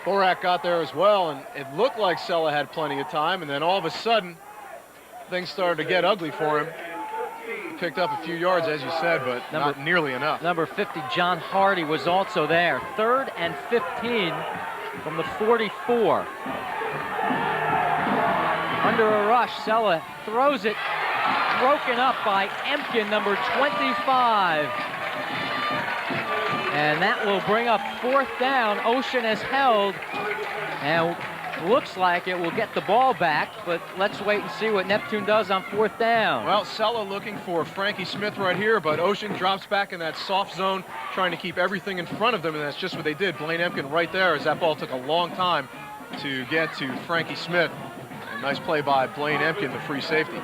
Borak got there as well, and it looked like Sella had plenty of time, and then all of a sudden, things started to get ugly for him. He picked up a few yards, as you said, but not nearly enough. Number 50, John Hardy, was also there. 3rd and 15 from the 44. Under a rush, Sella throws it broken up by Empkin, number 25. And that will bring up 4th down. Ocean has held, and looks like it will get the ball back, but let's wait and see what Neptune does on 4th down. Well, Sella looking for Frankie Smith right here, but Ocean drops back in that soft zone, trying to keep everything in front of them, and that's just what they did. Blaine Empkin right there, as that ball took a long time to get to Frankie Smith. And nice play by Blaine Empkin, the free safety.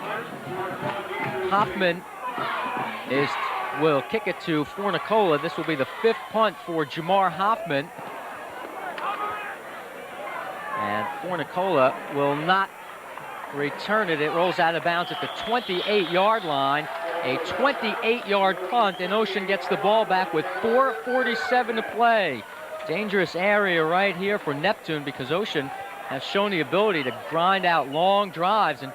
Hoffman will kick it to Fornicola. This will be the 5th punt for Jamar Hoffman. And Fornicola will not return it. It rolls out of bounds at the 28-yard line. A 28-yard punt, and Ocean gets the ball back with 4:47 to play. Dangerous area right here for Neptune because Ocean has shown the ability to grind out long drives, and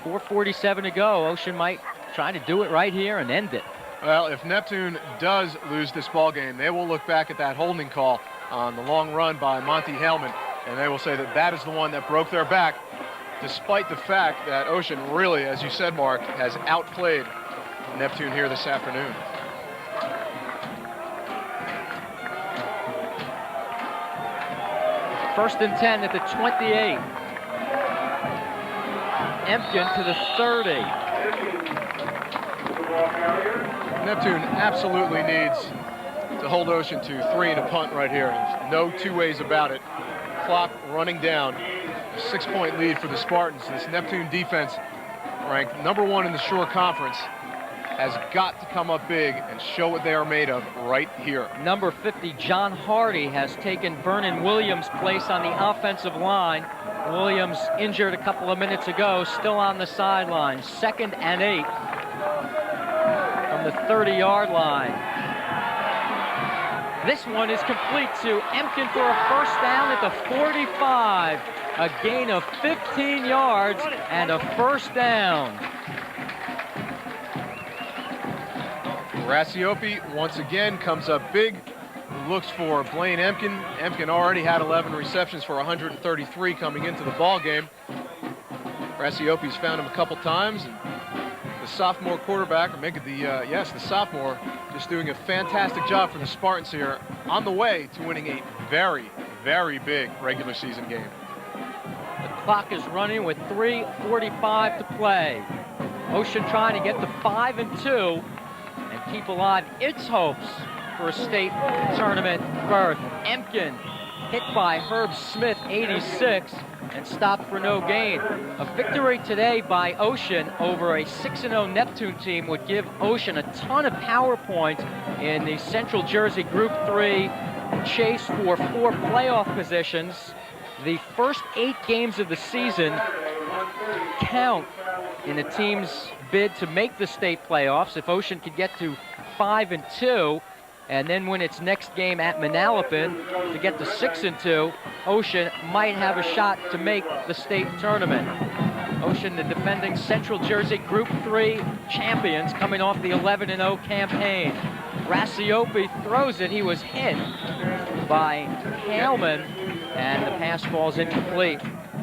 4:47 to go. Ocean might try to do it right here and end it. Well, if Neptune does lose this ball game, they will look back at that holding call on the long run by Monty Hellman, and they will say that that is the one that broke their back, despite the fact that Ocean really, as you said, Mark, has outplayed Neptune here this afternoon. First and 10 at the 28. Empkin to the 30. Neptune absolutely needs to hold Ocean to 3 and a punt right here. There's no two ways about it. Clock running down. A 6-point lead for the Spartans. This Neptune defense, ranked #1 in the Shore Conference, has got to come up big and show what they are made of right here. Number 50, John Hardy, has taken Vernon Williams' place on the offensive line. Williams injured a couple of minutes ago, still on the sideline. 2nd and 8 from the 30-yard line. This one is complete to Empkin for a 1st down at the 45. A gain of 15 yards and a 1st down. Rassiopi once again comes up big, looks for Blaine Empkin. Empkin already had 11 receptions for 133 coming into the ball game. Rassiopi's found him a couple times, and the sophomore quarterback, or maybe the sophomore, just doing a fantastic job for the Spartans here, on the way to winning a very, very big regular season game. The clock is running with 3:45 to play. Ocean trying to get to 5-2 and keep alive its hopes for a state tournament berth. Empkin hit by Herb Smith, 86, and stopped for no gain. A victory today by Ocean over a 6-0 Neptune team would give Ocean a ton of power points in the Central Jersey Group 3 chase for 4 playoff positions. The first 8 games of the season count in the team's bid to make the state playoffs. If Ocean could get to 5-2 and then win its next game at Manalapan to get to 6-2, Ocean might have a shot to make the state tournament. Ocean, the defending Central Jersey Group 3 champions, coming off the 11-0 campaign. Rassiopi throws it. He was hit by Hellman, and the pass ball's incomplete.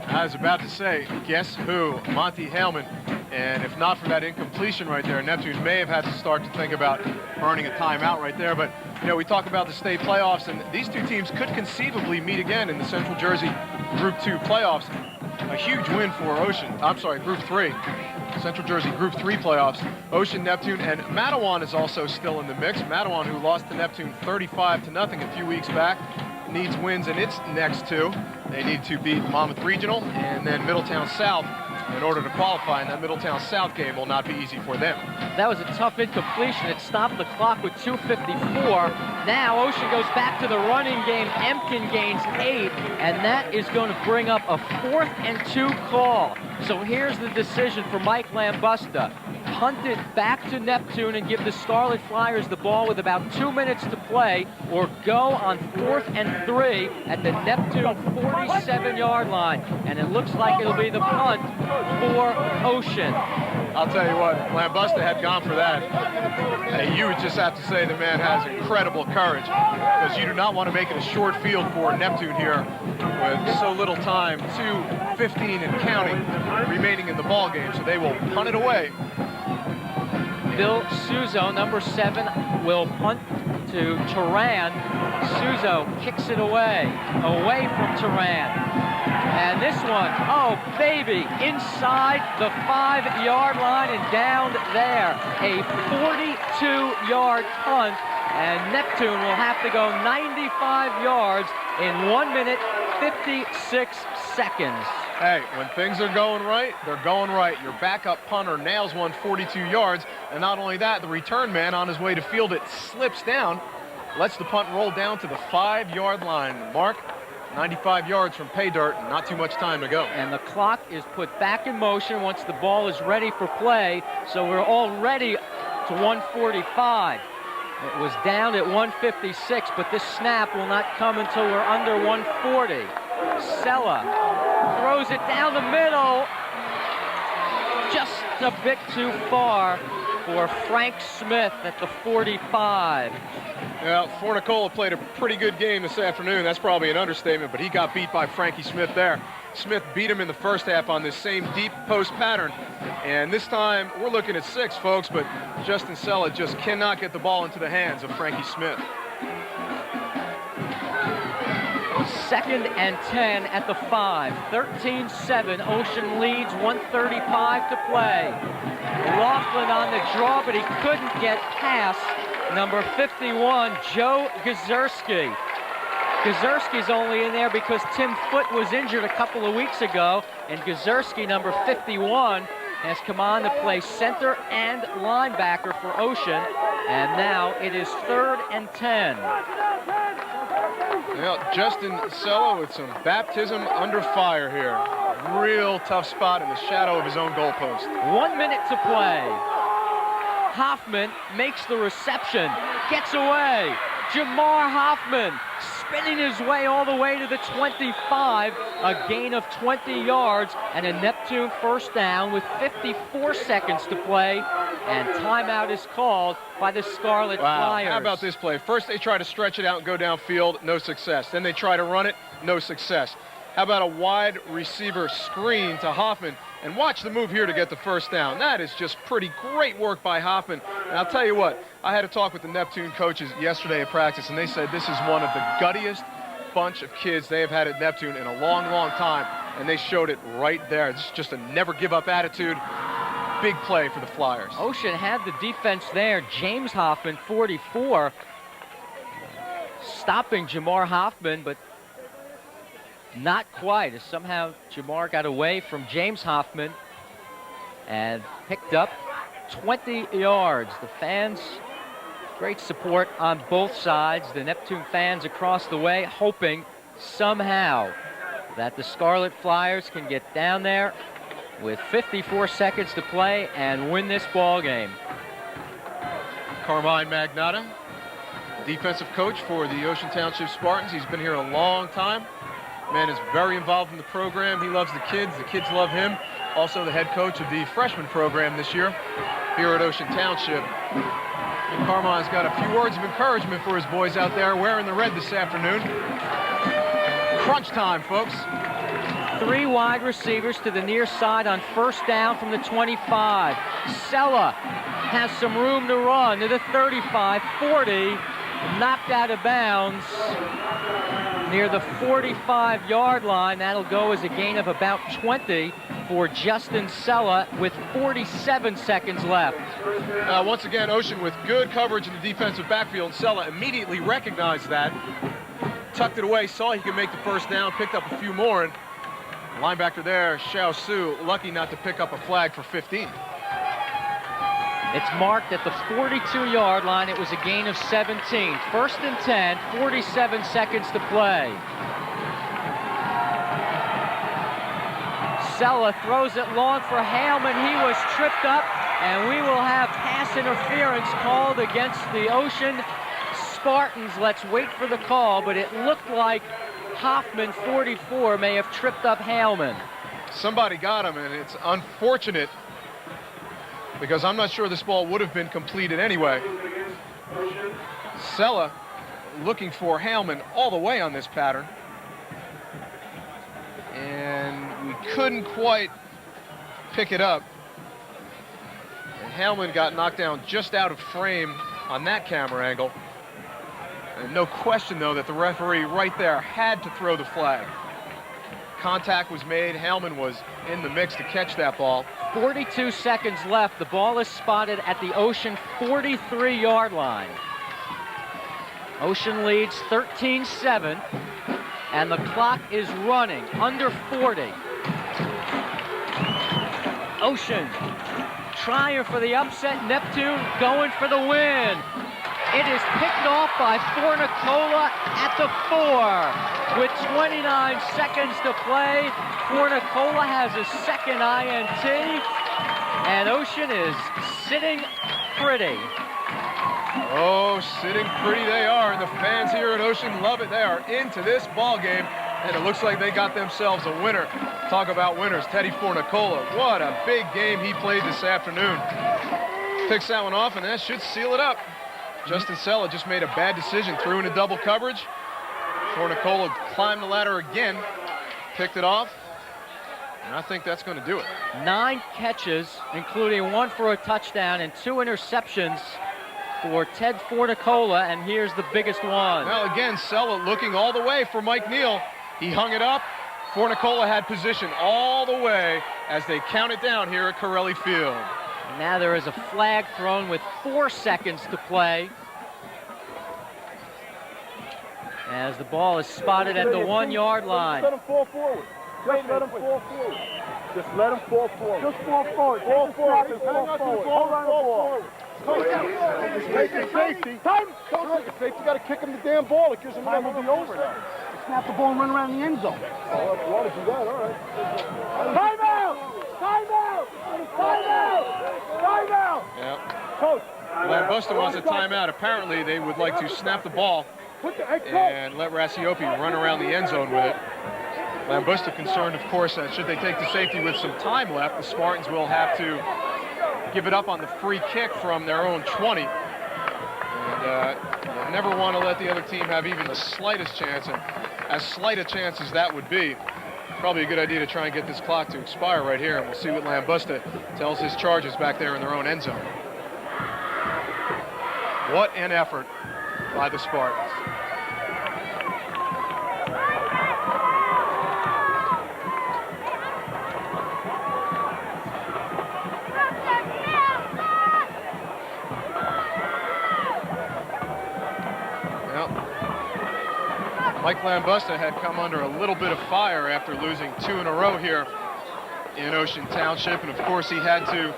I was about to say, guess who? Monty Hellman. And if not for that incompletion right there, Neptune may have had to start to think about earning a timeout right there. But, you know, we talk about the state playoffs, and these two teams could conceivably meet again in the Central Jersey Group 2 playoffs. A huge win for Ocean. I'm sorry, Group 3. Central Jersey Group 3 playoffs. Ocean, Neptune, and Matawan is also still in the mix. Matawan, who lost to Neptune 35-0 a few weeks back, needs wins in its next 2. They need to beat Monmouth Regional and then Middletown South in order to qualify, and that Middletown South game will not be easy for them. That was a tough incompletion. It stopped the clock with 2:54. Now Ocean goes back to the running game. Empkin gains 8, and that is going to bring up a 4th and 2 call. So here's the decision for Mike Lambusta. Punt it back to Neptune and give the Scarlet Flyers the ball with about 2 minutes to play, or go on 4th and 3 at the Neptune 47-yard line. And it looks like it'll be the punt for Ocean. I'll tell you what, Lambusta had gone for that. Hey, you would just have to say the man has incredible courage, because you do not want to make it a short field for Neptune here with so little time, 2:15 and counting remaining in the ball game, so they will punt it away. Bill Suzo, number 7, will punt to Turan. Suzo kicks it away from Turan. And this one, oh baby, inside the 5-yard line and down there. A 42-yard punt, and Neptune will have to go 95 yards in 1 minute, 56 seconds. Hey, when things are going right, they're going right. Your backup punter nails one 42 yards, and not only that, the return man on his way to field it slips down, lets the punt roll down to the 5-yard line. Mark, 95 yards from pay dirt, not too much time to go. And the clock is put back in motion once the ball is ready for play, so we're already to 145. It was down at 156, but this snap will not come until we're under 140. Sella throws it down the middle, just a bit too far for Frank Smith at the 45. Yeah, Fornicola played a pretty good game this afternoon. That's probably an understatement, but he got beat by Frankie Smith there. Smith beat him in the first half on this same deep post pattern. And this time, we're looking at 6, folks, but Justin Sella just cannot get the ball into the hands of Frankie Smith. 2nd and 10 at the 5. 13-7. Ocean leads, 1:35 to play. Laughlin on the draw, but he couldn't get past number 51, Joe Gazurski. Gazurski's only in there because Tim Foote was injured a couple of weeks ago, and Gazurski, number 51, has come on to play center and linebacker for Ocean, and now it is 3rd and 10. Well, Justin Sella with some baptism under fire here. Real tough spot in the shadow of his own goalpost. 1 minute to play. Hoffman makes the reception, gets away. Jamar Hoffman spinning his way all the way to the 25, a gain of 20 yards, and a Neptune first down with 54 seconds to play, and timeout is called by the Scarlet Flyers. How about this play? First they try to stretch it out and go downfield, no success. Then they try to run it, no success. How about a wide receiver screen to Hoffman? And watch the move here to get the first down. That is just pretty great work by Hoffman. And I'll tell you what, I had a talk with the Neptune coaches yesterday at practice, and they said this is one of the guttiest bunch of kids they have had at Neptune in a long, long time. And they showed it right there. It's just a never-give-up attitude. Big play for the Flyers. Ocean had the defense there. James Hoffman, 44, stopping Jamar Hoffman, but not quite, as somehow Jamar got away from James Hoffman and picked up 20 yards. The fans, great support on both sides. The Neptune fans across the way hoping somehow that the Scarlet Flyers can get down there with 54 seconds to play and win this ball game. Carmine Magnotta, defensive coach for the Ocean Township Spartans. He's been here a long time. Man is very involved in the program. He loves the kids love him. Also the head coach of the freshman program this year here at Ocean Township. And Carmine's got a few words of encouragement for his boys out there wearing the red this afternoon. Crunch time, folks. 3 wide receivers to the near side on first down from the 25. Sella has some room to run to the 35, 40, knocked out of bounds near the 45-yard line. That'll go as a gain of about 20 for Justin Sella with 47 seconds left. Once again, Ocean with good coverage in the defensive backfield. Sella immediately recognized that, tucked it away, saw he could make the first down, picked up a few more, and linebacker there, Xiao Su, lucky not to pick up a flag for 15. It's marked at the 42-yard line. It was a gain of 17. 1st and 10, 47 seconds to play. Sella throws it long for Haleman. He was tripped up, and we will have pass interference called against the Ocean Spartans. Let's wait for the call, but it looked like Hoffman, 44, may have tripped up Haleman. Somebody got him, and it's unfortunate because I'm not sure this ball would have been completed anyway. Sella looking for Haleman all the way on this pattern. And we couldn't quite pick it up. And Haleman got knocked down just out of frame on that camera angle. And no question, though, that the referee right there had to throw the flag. Contact was made. Haleman was in the mix to catch that ball. 42 seconds left. The ball is spotted at the Ocean 43-yard line. Ocean leads 13-7, and the clock is running under 40. Ocean trying for the upset. Neptune going for the win. It is picked off by Fornicola at the 4. With 29 seconds to play, Fornicola has his second INT, and Ocean is sitting pretty. Oh, sitting pretty they are, and the fans here at Ocean love it. They are into this ball game, and it looks like they got themselves a winner. Talk about winners, Teddy Fornicola. What a big game he played this afternoon. Picks that one off, and that should seal it up. Justin Sella just made a bad decision, threw into double coverage. Fornicola climbed the ladder again, picked it off, and I think that's going to do it. 9 catches, including 1 for a touchdown and 2 interceptions for Ted Fornicola, and here's the biggest one. Well, again, Sella looking all the way for Mike Neal. He hung it up. Fornicola had position all the way as they count it down here at Corelli Field. Now there is a flag thrown with 4 seconds to play, as the ball is spotted at the 1-yard line. Let him fall forward. Just let him fall forward. Just let him fall forward. Just fall forward. Fall forward. Hang on to the ball. Hold on the ball. Taking safety. Time. Safety got to kick him the damn ball. It gives him time to be over now. Snap the ball and run around the end zone. Oh, if you want to do that, all right. Time out! Time out! Time out! Time out! Yeah. Coach. Lambusta wants a timeout. Apparently, they would like to snap the ball and let Rasiopi run around the end zone with it. Lambusta concerned, of course, that should they take the safety with some time left, the Spartans will have to give it up on the free kick from their own 20. And you never want to let the other team have even the slightest chance, and as slight a chance as that would be, probably a good idea to try and get this clock to expire right here, and we'll see what Lambusta tells his charges back there in their own end zone. What an effort by the Spartans. Mike Lambusta had come under a little bit of fire after losing 2 in a row here in Ocean Township, and of course he had to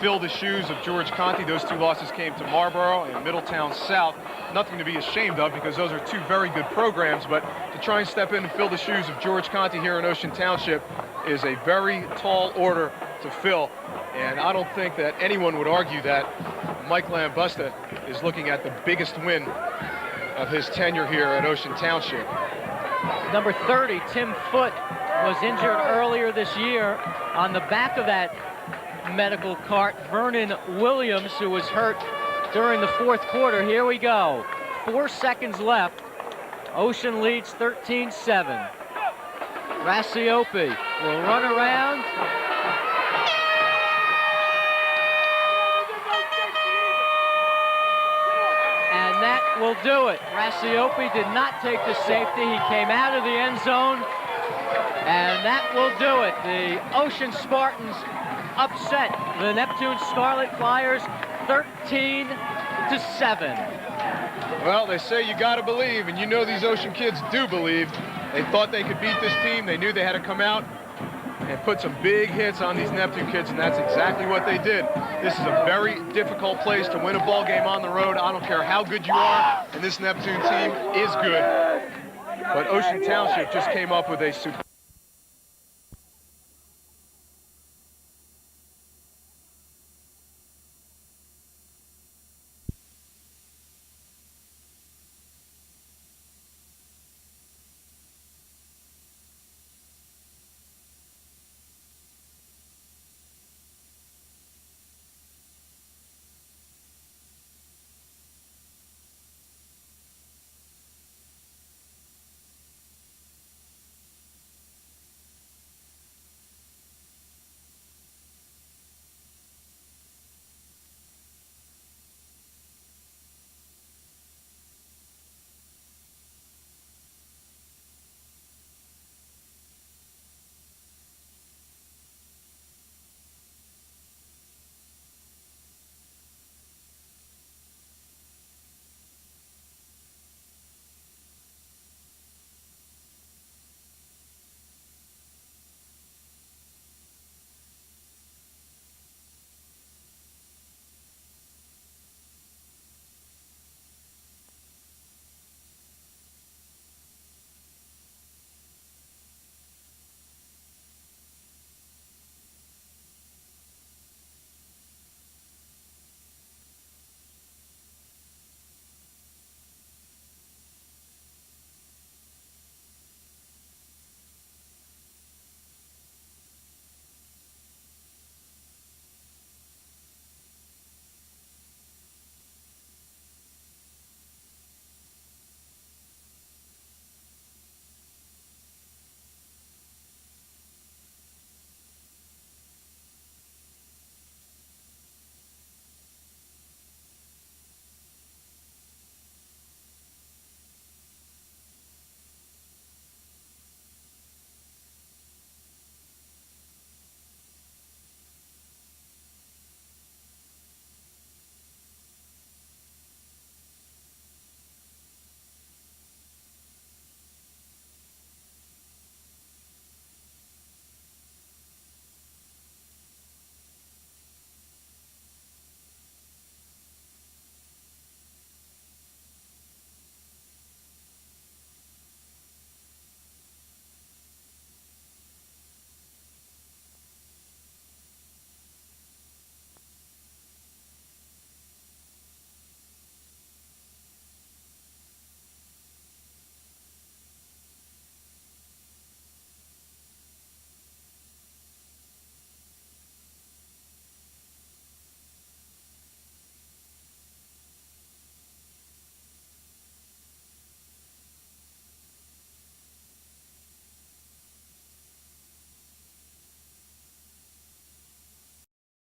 fill the shoes of George Conti. Those 2 losses came to Marlboro and Middletown South. Nothing to be ashamed of, because those are 2 very good programs, but to try and step in and fill the shoes of George Conti here in Ocean Township is a very tall order to fill, and I don't think that anyone would argue that Mike Lambusta is looking at the biggest win of his tenure here at Ocean Township. Number 30, Tim Foote, was injured earlier this year. On the back of that medical cart, Vernon Williams, who was hurt during the 4th quarter. Here we go. 4 seconds left. Ocean leads 13-7. Rasiopi will run around. And that will do it. Rasiopi did not take the safety. He came out of the end zone. And that will do it. The Ocean Spartans upset the Neptune Scarlet Flyers 13-7. Well, they say you got to believe, and you know these Ocean kids do believe. They thought they could beat this team. They knew they had to come out and put some big hits on these Neptune kids, and that's exactly what they did. This is a very difficult place to win a ball game on the road. I don't care how good you are, and this Neptune team is good. But Ocean Township just came up with a superb